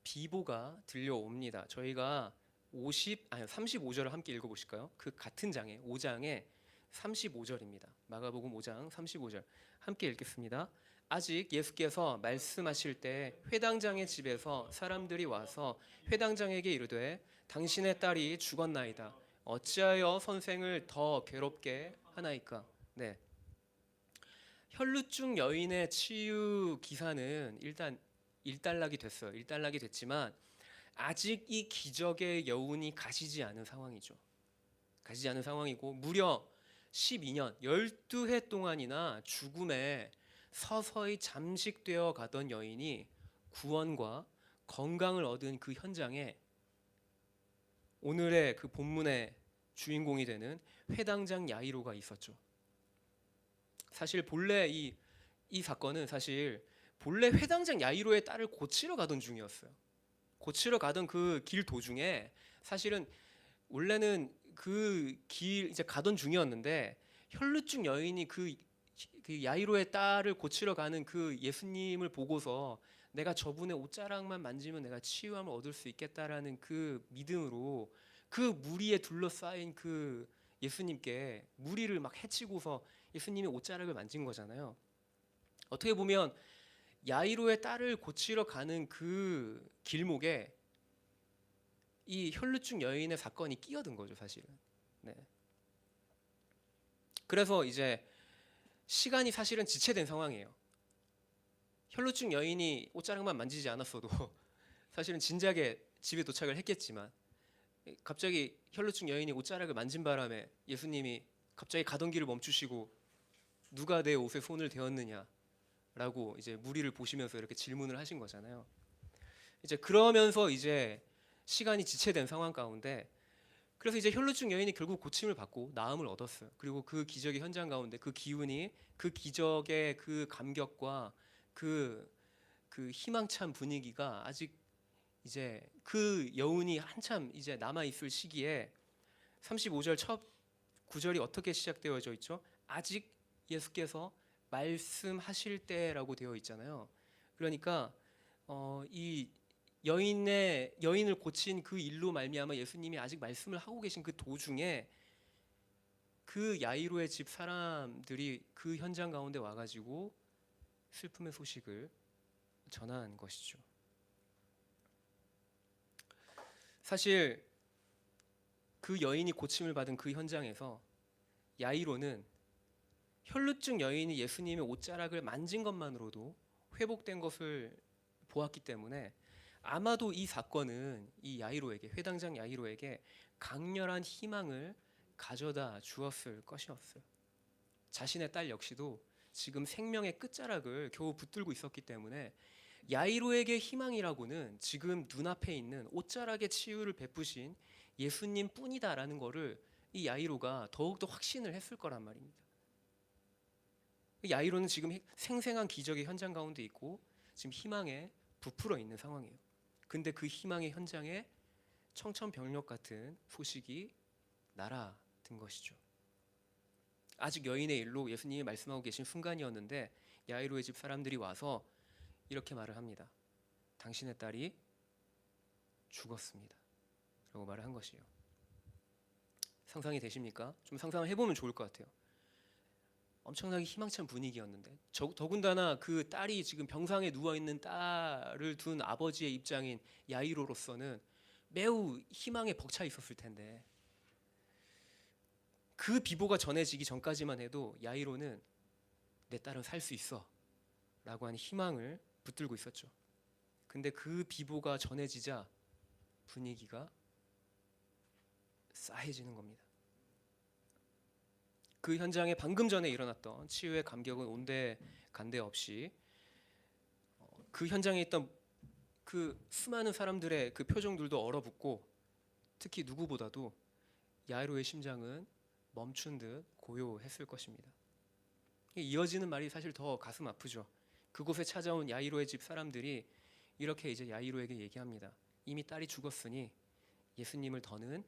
비보가 들려옵니다. 저희가 35절을 함께 읽어보실까요? 그 같은 장에 5장에 35절입니다. 마가복음 5장 35절 함께 읽겠습니다. 아직 예수께서 말씀하실 때 회당장의 집에서 사람들이 와서 회당장에게 이르되 당신의 딸이 죽었나이다. 어찌하여 선생을 더 괴롭게 하나이까? 네. 혈루증 여인의 치유 기사는 일단 일단락이 됐어요. 일단락이 됐지만 아직 이 기적의 여운이 가시지 않은 상황이죠. 가시지 않은 상황이고 무려 12년 12해 동안이나 죽음에 서서히 잠식되어 가던 여인이 구원과 건강을 얻은 그 현장에 오늘의 그 본문의 주인공이 되는 회당장 야이로가 있었죠. 사실 본래 이 사건은 사실 본래 회당장 야이로의 딸을 고치러 가던 중이었어요. 고치러 가던 그 길 도중에 사실은 원래는 그 길 이제 가던 중이었는데 혈루증 여인이 그 야이로의 딸을 고치러 가는 그 예수님을 보고서 내가 저분의 옷자락만 만지면 내가 치유함을 얻을 수 있겠다라는 그 믿음으로 그 무리에 둘러싸인 그 예수님께 무리를 막 해치고서 예수님의 옷자락을 만진 거잖아요. 어떻게 보면 야이로의 딸을 고치러 가는 그 길목에 이 혈루증 여인의 사건이 끼어든 거죠, 사실은. 네. 그래서 이제 시간이 사실은 지체된 상황이에요. 혈루증 여인이 옷자락만 만지지 않았어도 사실은 진작에 집에 도착을 했겠지만 갑자기 혈루증 여인이 옷자락을 만진 바람에 예수님이 갑자기 가던 길을 멈추시고 누가 내 옷에 손을 대었느냐라고 이제 무리를 보시면서 이렇게 질문을 하신 거잖아요. 이제 그러면서 이제 시간이 지체된 상황 가운데 그래서 이제 혈루증 여인이 결국 고침을 받고 나음을 얻었어요. 그리고 그 기적의 현장 가운데 그 기운이 그 기적의 그 감격과 그 희망찬 분위기가 아직 이제 그 여운이 한참 이제 남아 있을 시기에 35절 첫 구절이 어떻게 시작되어져 있죠? 아직 예수께서 말씀하실 때라고 되어 있잖아요. 그러니까 이 여인을 고친 그 일로 말미암아 예수님이 아직 말씀을 하고 계신 그 도중에 그 야이로의 집 사람들이 그 현장 가운데 와가지고 슬픔의 소식을 전한 것이죠. 사실 그 여인이 고침을 받은 그 현장에서 야이로는 혈루증 여인이 예수님의 옷자락을 만진 것만으로도 회복된 것을 보았기 때문에 아마도 이 사건은 이 야이로에게 회당장 야이로에게 강렬한 희망을 가져다 주었을 것이었어요. 자신의 딸 역시도 지금 생명의 끝자락을 겨우 붙들고 있었기 때문에 야이로에게 희망이라고는 지금 눈앞에 있는 옷자락의 치유를 베푸신 예수님 뿐이다라는 거를 이 야이로가 더욱더 확신을 했을 거란 말입니다. 야이로는 지금 생생한 기적의 현장 가운데 있고 지금 희망에 부풀어 있는 상황이에요. 근데 그 희망의 현장에 청천벽력 같은 소식이 날아든 것이죠. 아직 여인의 일로 예수님이 말씀하고 계신 순간이었는데 야이로의 집 사람들이 와서 이렇게 말을 합니다. 당신의 딸이 죽었습니다. 라고 말을 한 것이에요. 상상이 되십니까? 좀 상상을 해보면 좋을 것 같아요. 엄청나게 희망찬 분위기였는데 더군다나 그 딸이 지금 병상에 누워 있는 딸을 둔 아버지의 입장인 야이로로서는 매우 희망에 벅차 있었을 텐데 그 비보가 전해지기 전까지만 해도 야이로는 내 딸은 살 수 있어 라고 하는 희망을 붙들고 있었죠. 근데 그 비보가 전해지자 분위기가 싸해지는 겁니다. 그 현장에 방금 전에 일어났던 치유의 감격은 온데 간데 없이 그 현장에 있던 그 수많은 사람들의 그 표정들도 얼어붙고 특히 누구보다도 야이로의 심장은 멈춘 듯 고요했을 것입니다. 이어지는 말이 사실 더 가슴 아프죠. 그곳에 찾아온 야이로의 집 사람들이 이렇게 이제 야이로에게 얘기합니다. 이미 딸이 죽었으니 예수님을 더는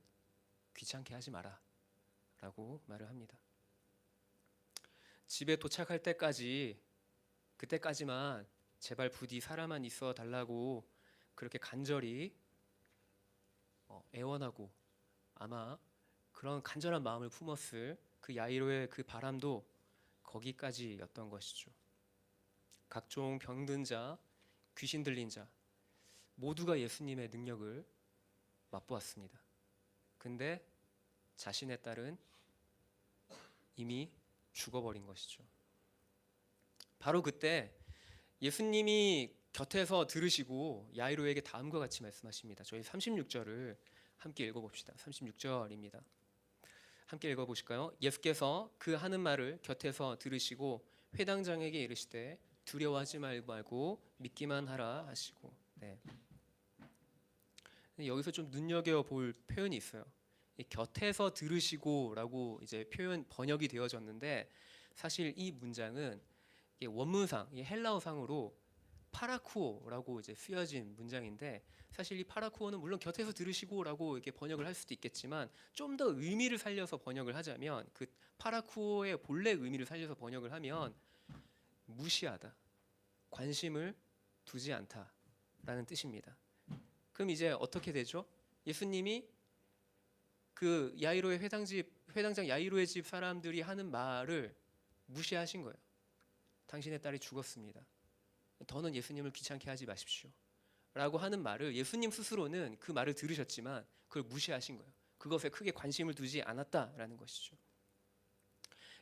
귀찮게 하지 마라 라고 말을 합니다. 집에 도착할 때까지 그때까지만 제발 부디 살아만 있어 달라고 그렇게 간절히 애원하고 아마 그런 간절한 마음을 품었을 그 야이로의 그 바람도 거기까지였던 것이죠. 각종 병든 자, 귀신 들린 자 모두가 예수님의 능력을 맛보았습니다. 근데 자신의 딸은 이미 죽어버린 것이죠. 바로 그때 예수님이 곁에서 들으시고 야이로에게 다음과 같이 말씀하십니다. 저희 36절을 함께 읽어봅시다. 36절입니다. 함께 읽어보실까요? 예수께서 그 하는 말을 곁에서 들으시고 회당장에게 이르시되 두려워하지 말고 믿기만 하라 하시고. 네. 여기서 좀 눈여겨볼 표현이 있어요. 이 곁에서 들으시고라고 이제 표현 번역이 되어졌는데 사실 이 문장은 원문상 헬라어상으로 파라쿠오라고 이제 쓰여진 문장인데 사실 이 파라쿠오는 물론 곁에서 들으시고라고 이렇게 번역을 할 수도 있겠지만 좀 더 의미를 살려서 번역을 하자면 그 파라쿠오의 본래 의미를 살려서 번역을 하면 무시하다, 관심을 두지 않다라는 뜻입니다. 그럼 이제 어떻게 되죠? 예수님이 그 야이로의 회당장 야이로의 집 사람들이 하는 말을 무시하신 거예요. 당신의 딸이 죽었습니다. 더는 예수님을 귀찮게 하지 마십시오. 라고 하는 말을 예수님 스스로는 그 말을 들으셨지만 그걸 무시하신 거예요. 그것에 크게 관심을 두지 않았다라는 것이죠.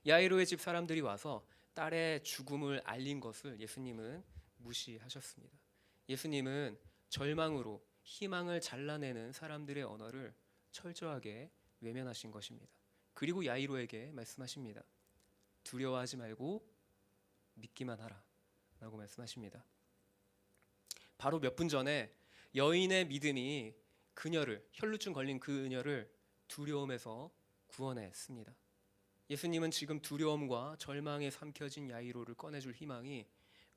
야이로의 집 사람들이 와서 딸의 죽음을 알린 것을 예수님은 무시하셨습니다. 예수님은 절망으로 희망을 잘라내는 사람들의 언어를 철저하게 외면하신 것입니다. 그리고 야이로에게 말씀하십니다. 두려워하지 말고 믿기만 하라 라고 말씀하십니다. 바로 몇 분 전에 여인의 믿음이 그녀를 혈루증 걸린 그녀를 두려움에서 구원했습니다. 예수님은 지금 두려움과 절망에 삼켜진 야이로를 꺼내줄 희망이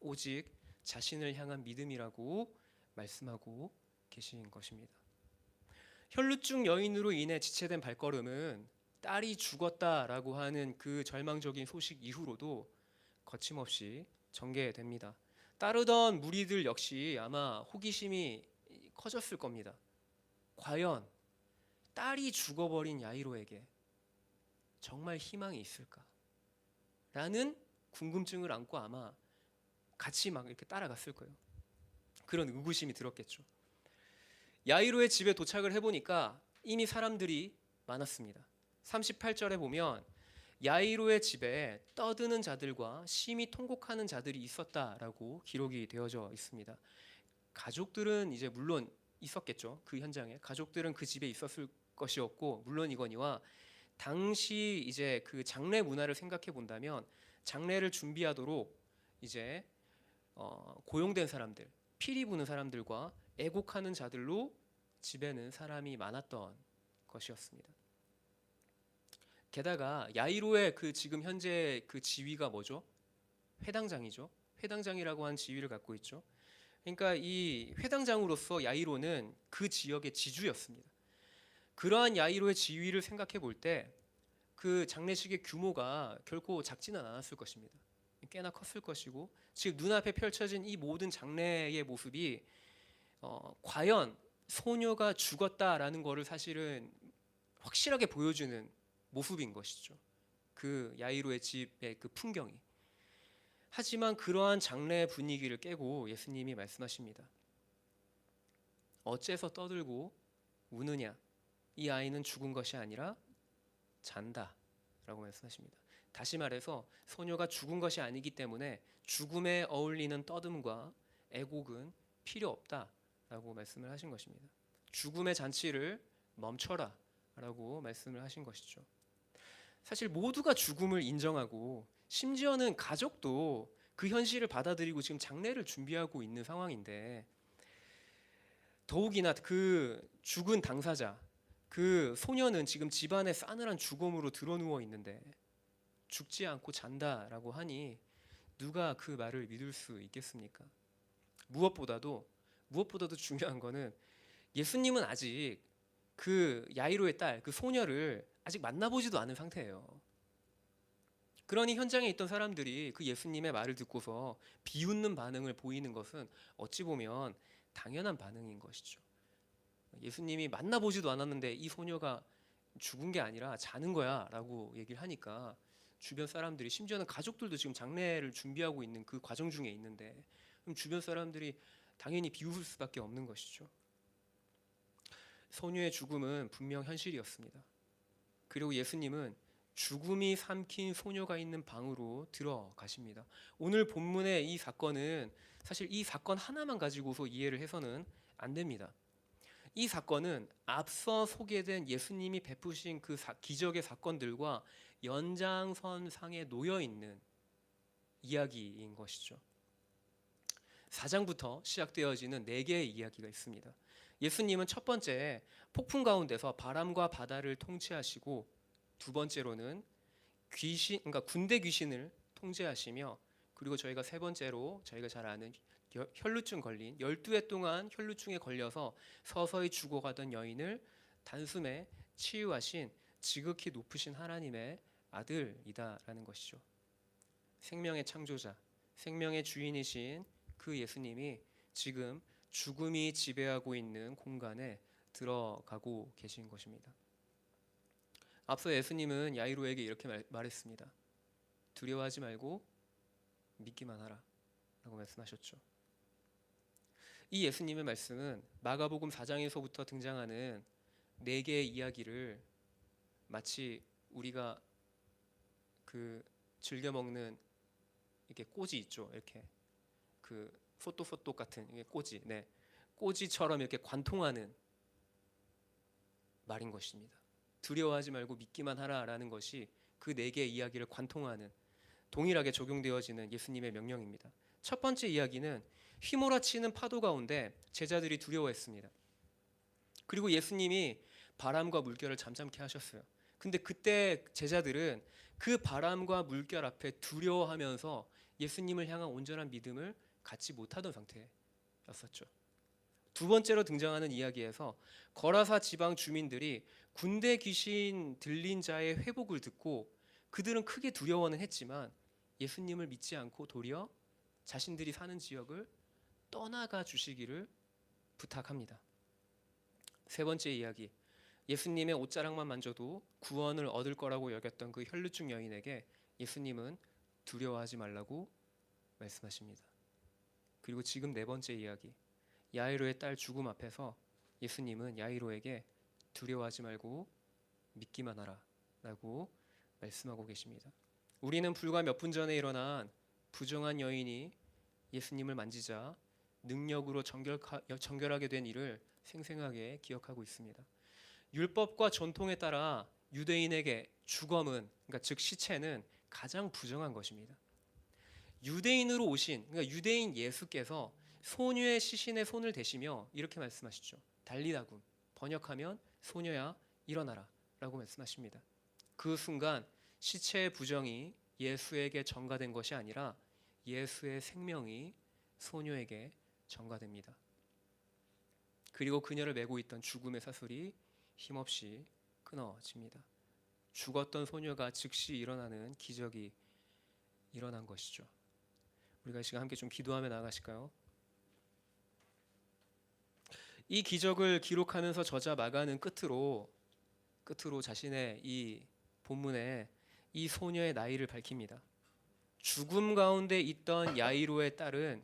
오직 자신을 향한 믿음이라고 말씀하고 계신 것입니다. 혈루증 여인으로 인해 지체된 발걸음은 딸이 죽었다라고 하는 그 절망적인 소식 이후로도 거침없이 전개됩니다. 따르던 무리들 역시 아마 호기심이 커졌을 겁니다. 과연 딸이 죽어버린 야이로에게 정말 희망이 있을까? 라는 궁금증을 안고 아마 같이 막 이렇게 따라갔을 거예요. 그런 의구심이 들었겠죠. 야이로의 집에 도착을 해보니까 이미 사람들이 많았습니다. 38절에 보면 야이로의 집에 떠드는 자들과 심히 통곡하는 자들이 있었다라고 기록이 되어져 있습니다. 가족들은 이제 물론 있었겠죠. 그 현장에 가족들은 그 집에 있었을 것이었고 물론이거니와 당시 이제 그 장례 문화를 생각해 본다면 장례를 준비하도록 이제 고용된 사람들, 피리 부는 사람들과 애곡하는 자들로 집에는 사람이 많았던 것이었습니다. 게다가 야이로의 그 지금 현재 그 지위가 뭐죠? 회당장이죠. 회당장이라고 하는 지위를 갖고 있죠. 그러니까 이 회당장으로서 야이로는 그 지역의 지주였습니다. 그러한 야이로의 지위를 생각해 볼 때 그 장례식의 규모가 결코 작지는 않았을 것입니다. 꽤나 컸을 것이고 지금 눈앞에 펼쳐진 이 모든 장례의 모습이 과연 소녀가 죽었다라는 것을 사실은 확실하게 보여주는 모습인 것이죠. 그 야이로의 집의 그 풍경이. 하지만 그러한 장례 분위기를 깨고 예수님이 말씀하십니다. 어째서 떠들고 우느냐? 이 아이는 죽은 것이 아니라 잔다 라고 말씀하십니다. 다시 말해서 소녀가 죽은 것이 아니기 때문에 죽음에 어울리는 떠듦과 애곡은 필요 없다 라고 말씀을 하신 것입니다. 죽음의 잔치를 멈춰라 라고 말씀을 하신 것이죠. 사실 모두가 죽음을 인정하고 심지어는 가족도 그 현실을 받아들이고 지금 장례를 준비하고 있는 상황인데, 더욱이나 그 죽은 당사자, 그 소녀는 지금 집안에 싸늘한 죽음으로 드러누워 있는데 죽지 않고 잔다라고 하니 누가 그 말을 믿을 수 있겠습니까? 무엇보다도 중요한 거는 예수님은 아직 그 야이로의 딸, 그 소녀를 아직 만나보지도 않은 상태예요. 그러니 현장에 있던 사람들이 그 예수님의 말을 듣고서 비웃는 반응을 보이는 것은 어찌 보면 당연한 반응인 것이죠. 예수님이 만나보지도 않았는데 이 소녀가 죽은 게 아니라 자는 거야 라고 얘기를 하니까 주변 사람들이, 심지어는 가족들도 지금 장례를 준비하고 있는 그 과정 중에 있는데, 그럼 주변 사람들이 당연히 비웃을 수밖에 없는 것이죠. 소녀의 죽음은 분명 현실이었습니다. 그리고 예수님은 죽음이 삼킨 소녀가 있는 방으로 들어가십니다. 오늘 본문의 이 사건은 사실 이 사건 하나만 가지고서 이해를 해서는 안 됩니다. 이 사건은 앞서 소개된 예수님이 베푸신 그 기적의 사건들과 연장선상에 놓여 있는 이야기인 것이죠. 4장부터 시작되어지는 4개의 이야기가 있습니다. 예수님은 첫 번째 폭풍 가운데서 바람과 바다를 통치하시고, 두 번째로는 그러니까 군대 귀신을 통제하시며, 그리고 저희가 세 번째로 저희가 잘 아는 혈루증 걸린 12해 동안 혈루증에 걸려서 서서히 죽어가던 여인을 단숨에 치유하신 지극히 높으신 하나님의 아들이다라는 것이죠. 생명의 창조자, 생명의 주인이신 그 예수님이 지금 죽음이 지배하고 있는 공간에 들어가고 계신 것입니다. 앞서 예수님은 야이로에게 이렇게 말했습니다. 두려워하지 말고 믿기만 하라 라고 말씀하셨죠. 이 예수님의 말씀은 마가복음 4장에서부터 등장하는 4개의 이야기를 마치 우리가 그 즐겨 먹는 이렇게 꼬지 있죠. 이렇게 그 소또소또 같은 이게 꼬지, 네, 꼬지처럼 이렇게 관통하는 말인 것입니다. 두려워하지 말고 믿기만 하라라는 것이 그 4개의 이야기를 관통하는, 동일하게 적용되어지는 예수님의 명령입니다. 첫 번째 이야기는 휘몰아치는 파도 가운데 제자들이 두려워했습니다. 그리고 예수님이 바람과 물결을 잠잠케 하셨어요. 근데 그때 제자들은 그 바람과 물결 앞에 두려워하면서 예수님을 향한 온전한 믿음을 갖지 못하던 상태였었죠. 두 번째로 등장하는 이야기에서 거라사 지방 주민들이 군대 귀신 들린 자의 회복을 듣고 그들은 크게 두려워는 했지만 예수님을 믿지 않고 도리어 자신들이 사는 지역을 떠나가 주시기를 부탁합니다. 세 번째 이야기, 예수님의 옷자락만 만져도 구원을 얻을 거라고 여겼던 그 혈루증 여인에게 예수님은 두려워하지 말라고 말씀하십니다. 그리고 지금 네 번째 이야기, 야이로의 딸 죽음 앞에서 예수님은 야이로에게 두려워하지 말고 믿기만 하라 라고 말씀하고 계십니다. 우리는 불과 몇 분 전에 일어난 부정한 여인이 예수님을 만지자 능력으로 정결하게 된 일을 생생하게 기억하고 있습니다. 율법과 전통에 따라 유대인에게 주검은, 그러니까 즉 시체는 가장 부정한 것입니다. 유대인으로 오신, 그러니까 유대인 예수께서 소녀의 시신에 손을 대시며 이렇게 말씀하시죠. 달리다굼, 번역하면 소녀야 일어나라 라고 말씀하십니다. 그 순간 시체의 부정이 예수에게 전가된 것이 아니라 예수의 생명이 소녀에게 전가됩니다. 그리고 그녀를 메고 있던 죽음의 사슬이 힘없이 끊어집니다. 죽었던 소녀가 즉시 일어나는 기적이 일어난 것이죠. 우리가 이 시간 함께 좀 기도하며 나아가실까요? 이 기적을 기록하면서 저자 마가는 끝으로 자신의 이 본문에 이 소녀의 나이를 밝힙니다. 죽음 가운데 있던 야이로의 딸은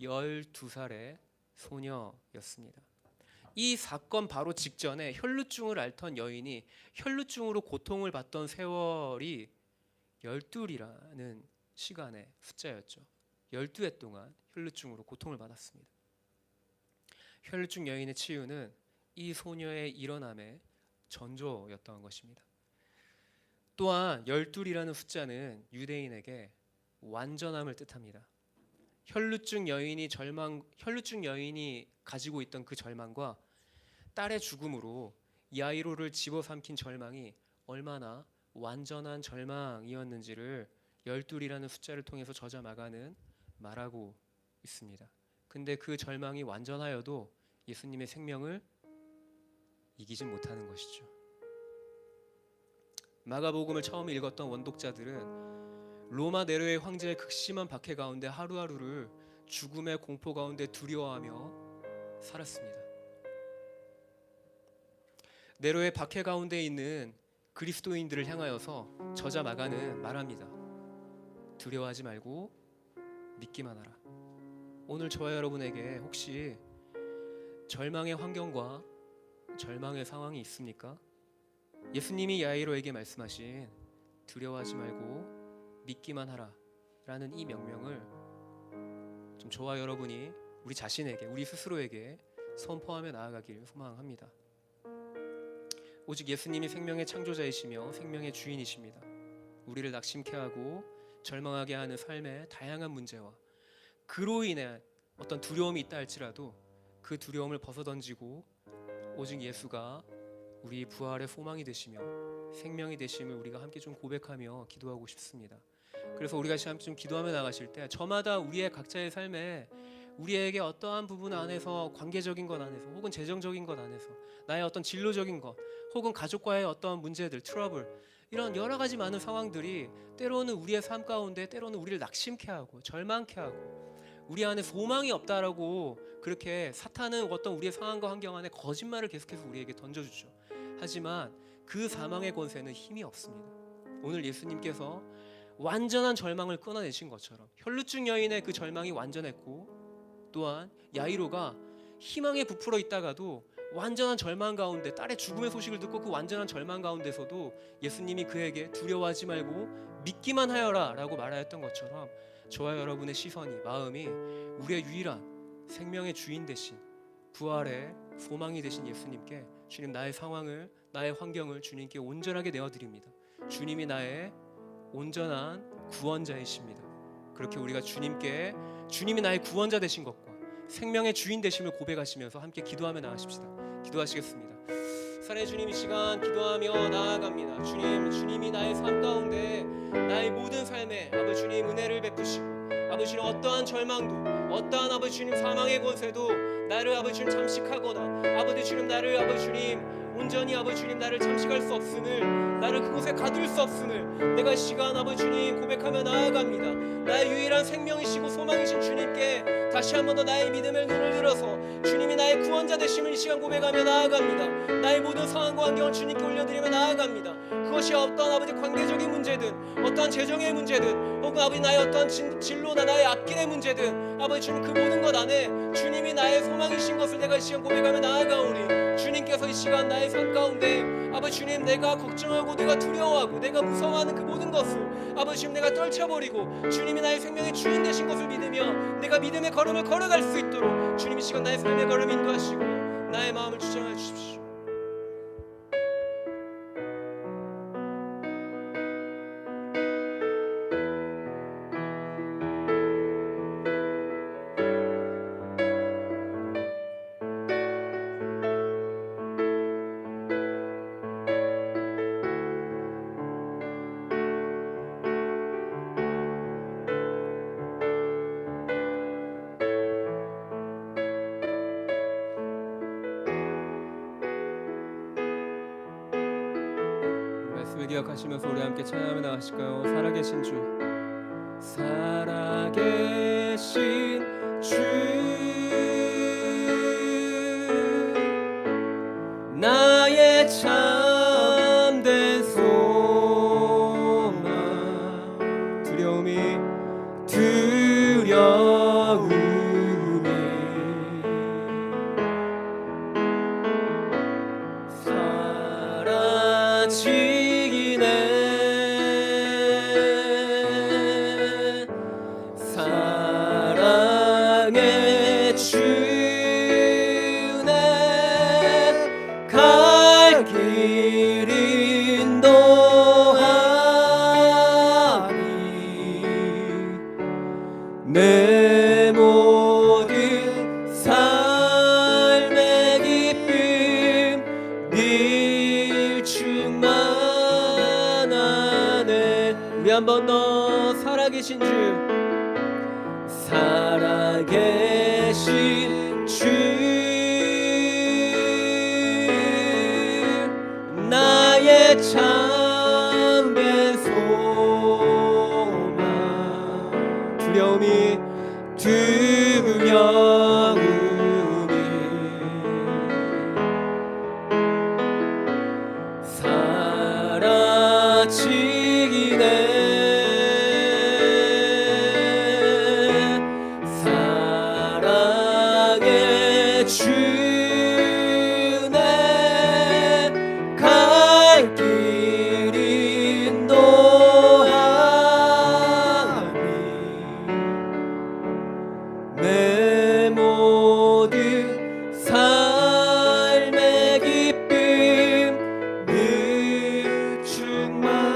12살의 소녀였습니다. 이 사건 바로 직전에 혈루증을 앓던 여인이 혈루증으로 고통을 받던 세월이 12이라는 시간의 숫자였죠. 12해 동안 혈루증으로 고통을 받았습니다. 혈루증 여인의 치유는 이 소녀의 일어남의 전조였던 것입니다. 또한 12이라는 숫자는 유대인에게 완전함을 뜻합니다. 혈루증 여인이 가지고 있던 그 절망과 딸의 죽음으로 야이로를 집어삼킨 절망이 얼마나 완전한 절망이었는지를 12이라는 숫자를 통해서 저자 마가는 말하고 있습니다. 근데 그 절망이 완전하여도 예수님의 생명을 이기지 못하는 것이죠. 마가복음을 처음 읽었던 원독자들은 로마 네로의 황제의 극심한 박해 가운데 하루하루를 죽음의 공포 가운데 두려워하며 살았습니다. 네로의 박해 가운데 있는 그리스도인들을 향하여서 저자 마가는 말합니다. 두려워하지 말고 믿기만 하라. 오늘 저와 여러분에게 혹시 절망의 환경과 절망의 상황이 있습니까? 예수님이 야이로에게 말씀하신 두려워하지 말고 믿기만 하라 라는 이 명령을 좀 저와 여러분이 우리 자신에게, 우리 스스로에게 선포하며 나아가길 소망합니다. 오직 예수님이 생명의 창조자이시며 생명의 주인이십니다. 우리를 낙심케 하고 절망하게 하는 삶의 다양한 문제와 그로 인해 어떤 두려움이 있다 할지라도 그 두려움을 벗어던지고 오직 예수가 우리 부활의 소망이 되시며 생명이 되심을 우리가 함께 좀 고백하며 기도하고 싶습니다. 그래서 우리가 함께 좀 기도하며 나가실 때 저마다 우리의 각자의 삶에 우리에게 어떠한 부분 안에서 관계적인 것 안에서 혹은 재정적인 것 안에서 나의 어떤 진로적인 것 혹은 가족과의 어떠한 문제들, 트러블 이런 여러 가지 많은 상황들이 때로는 우리의 삶 가운데 때로는 우리를 낙심케 하고 절망케 하고 우리 안에 소망이 없다라고 그렇게 사탄은 어떤 우리의 상황과 환경 안에 거짓말을 계속해서 우리에게 던져주죠. 하지만 그 사망의 권세는 힘이 없습니다. 오늘 예수님께서 완전한 절망을 끊어내신 것처럼 혈루증 여인의 그 절망이 완전했고 또한 야이로가 희망에 부풀어 있다가도 완전한 절망 가운데 딸의 죽음의 소식을 듣고 그 완전한 절망 가운데서도 예수님이 그에게 두려워하지 말고 믿기만 하여라 라고 말하였던 것처럼 저와 여러분의 시선이 마음이 우리의 유일한 생명의 주인 되신 부활의 소망이 되신 예수님께 주님 나의 상황을 나의 환경을 주님께 온전하게 내어드립니다. 주님이 나의 온전한 구원자이십니다. 그렇게 우리가 주님이 나의 구원자 되신 것과 생명의 주인 되심을 고백하시면서 함께 기도하며 나가십시다. 기도하시겠습니다. 사랑의 주님, 이 시간 기도하며 나아갑니다. 주님이 나의 삶 가운데 나의 모든 삶에 아버지 주님 은혜를 베푸시고 아버지 주님 어떠한 절망도 어떠한 아버지 주님 사망의 권세도 나를 아버지 주님 잠식하거나 아버지 주님 나를 아버지 주님 온전히 아버지 주님 나를 잠식할 수 없음을 나를 그곳에 가둘 수 없음을 내가 이 시간 아버지 주님 고백하며 나아갑니다. 나의 유일한 생명이시고 소망이신 주님께 다시 한 번 더 나의 믿음의 눈을 들어서 주님이 나의 구원자 되심을 이 시간 고백하며 나아갑니다. 나의 모든 상황과 환경을 주님께 올려드리며 나아갑니다. 그것이 어떤 아버지 관계적인 문제든 어떠한 재정의 문제든 혹은 아버지 나의 어떠한 진로나 나의 앞길의 문제든 아버지 주님 그 모든 것 안에 주님이 나의 소망이신 것을 내가 이 시간 고백하며 나아가오니 주님께서 이 시간 나의 삶 가운데 아버지 주님 내가 걱정하고 내가 두려워하고 내가 무서워하는 그 모든 것을 아버지 주님 내가 떨쳐버리고 주님이 나의 생명의 주인 되신 것을 믿으며 내가 믿음의 걸음을 걸어갈 수 있도록 주님 이 시간 나의 삶의 걸음 인도하시고 나의 마음을 주장해 주십시오. 기억하시면서 우리 함께 찬양하며 나가실까요? 살아계신 주, 살아계신 주, 나의 참된 소망, 사라지기네 사랑의 주네 갈 길 인도하니 내 모든 삶의 기쁨 늘 충만하네 우리 한 번 더 살아계신 주 살아계신 주 나의 참된 소망 두려움이 사라지기네 사랑의 주네 갈 길 인도하니 내 모든 삶의 기쁨 늘 충만하네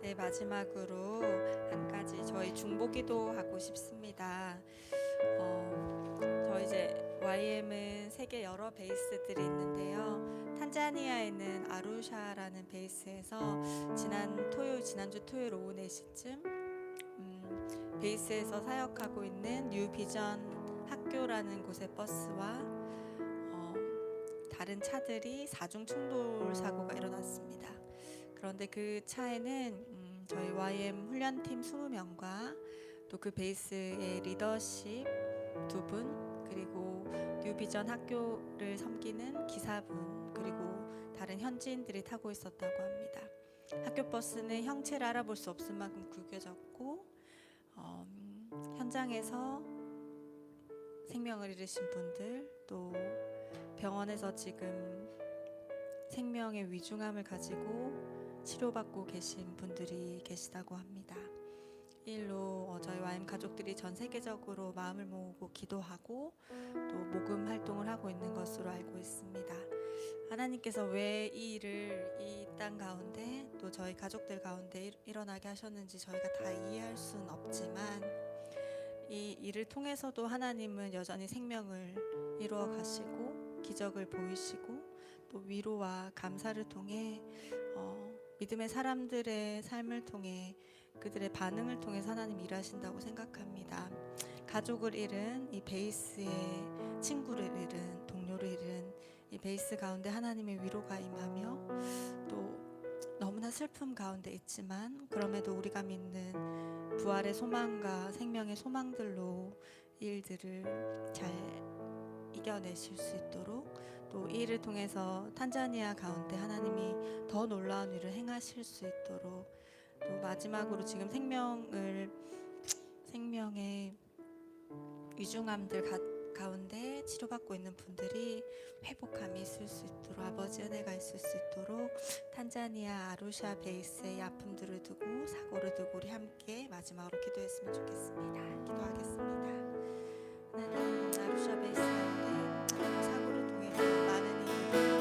네, 마지막으로 한 가지 저희 중보기도 하고 싶습니다. 저희 이제 YM은 세계 여러 베이스들이 있는데요. 탄자니아에 있는 아루샤라는 베이스에서 지난주 토요일 오후 4시쯤 베이스에서 사역하고 있는 뉴비전 학교라는 곳의 버스와 다른 차들이 4중 충돌 사고가 일어났습니다. 그런데 그 차에는 저희 YM 훈련팀 20명과 또 그 베이스의 리더십 2분 그리고 뉴비전 학교를 섬기는 기사분 그리고 다른 현지인들이 타고 있었다고 합니다. 학교 버스는 형체를 알아볼 수 없을 만큼 굵혀졌고 현장에서 생명을 잃으신 분들 또 병원에서 지금 생명의 위중함을 가지고 치료받고 계신 분들이 계시다고 합니다. 이 일로 저희 YM 가족들이 전 세계적으로 마음을 모으고 기도하고 또 모금 활동을 하고 있는 것으로 알고 있습니다. 하나님께서 왜 이 일을 이 땅 가운데 또 저희 가족들 가운데 일어나게 하셨는지 저희가 다 이해할 수는 없지만 이 일을 통해서도 하나님은 여전히 생명을 이루어 가시고 기적을 보이시고 또 위로와 감사를 통해 믿음의 사람들의 삶을 통해 그들의 반응을 통해서 하나님 일하신다고 생각합니다. 가족을 잃은 이 베이스의 친구를 잃은 동료를 잃은 이 베이스 가운데 하나님의 위로가 임하며 또 너무나 슬픔 가운데 있지만 그럼에도 우리가 믿는 부활의 소망과 생명의 소망들로 이 일들을 잘 이겨내실 수 있도록 또 이 일을 통해서 탄자니아 가운데 하나님이 더 놀라운 일을 행하실 수 있도록 또 마지막으로 지금 생명의 위중함들 가운데 치료받고 있는 분들이 회복함이 있을 수 있도록 아버지 은혜가 있을 수 있도록 탄자니아 아루샤 베이스의 아픔들을 두고 사고를 두고 우리 함께 마지막으로 기도했으면 좋겠습니다. 기도하겠습니다. 하나님 아루샤 베이스 가운데 사고를 통해 많은 일이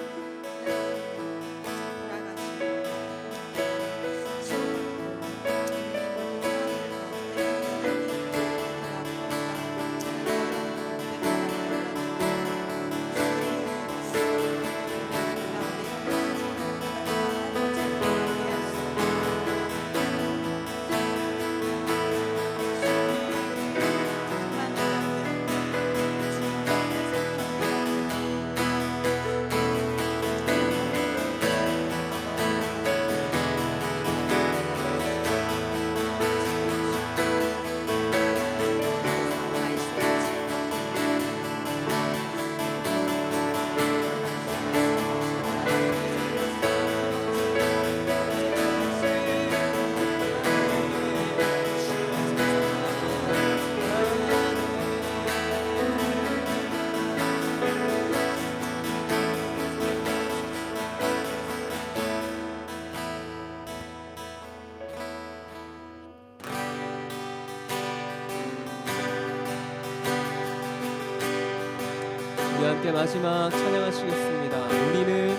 함께 마지막 찬양하시겠습니다. 우리는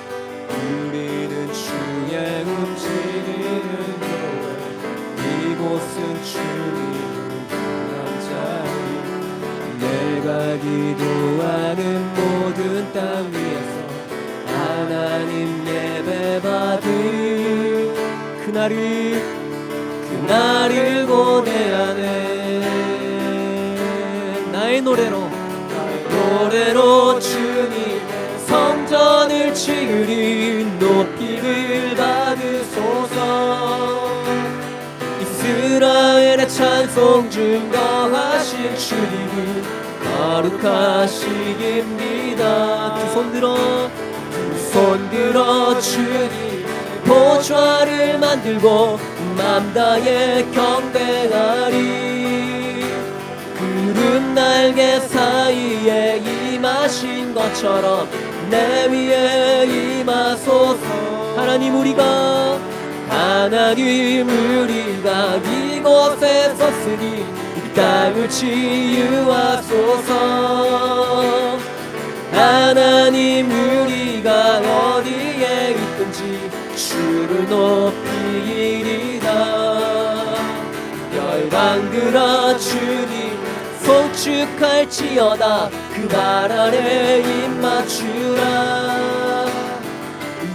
주의 움직이는 교회, 이곳은 주님을 향한 자리. 내가 기도하는 모든 땅 위에서 하나님 예배받을 그날을 고대하네. 나의 노래로 주님의 성전을 지으리 높이를 받으소서. 이스라엘의 찬송 증거하신 주님은 거룩하시깁니다. 두 손 들어 주님 보좌를 만들고 맘 다해 경배하리. 구름 날개 사이에 임하신 것처럼 내 위에 임하소서. 하나님 우리가 이곳에 섰으니 이 땅을 치유하소서. 하나님 우리가 어디에 있든지 주를 높이리다. 열방들아 주님 송축할지어다. 그 발 아래 입맞추라.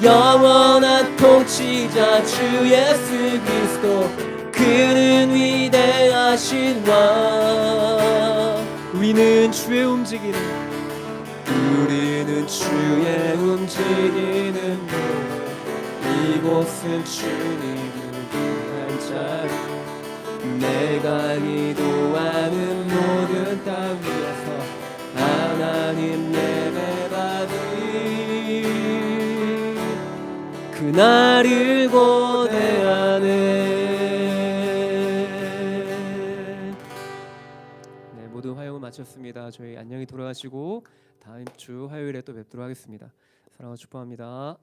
영원한 통치자 주 예수 그리스도, 그는 위대하신 왕. 우리는 주의 움직이는 교회, 이곳은 주님을 위한 자리. 내가 기도하는 모든 땅 위에서 하나님 예배받으리. 그날을 고대하네. 네, 모두 화요일 마쳤습니다. 저희 안녕히 돌아가시고 다음 주 화요일에 또 뵙도록 하겠습니다. 사랑하고 축복합니다.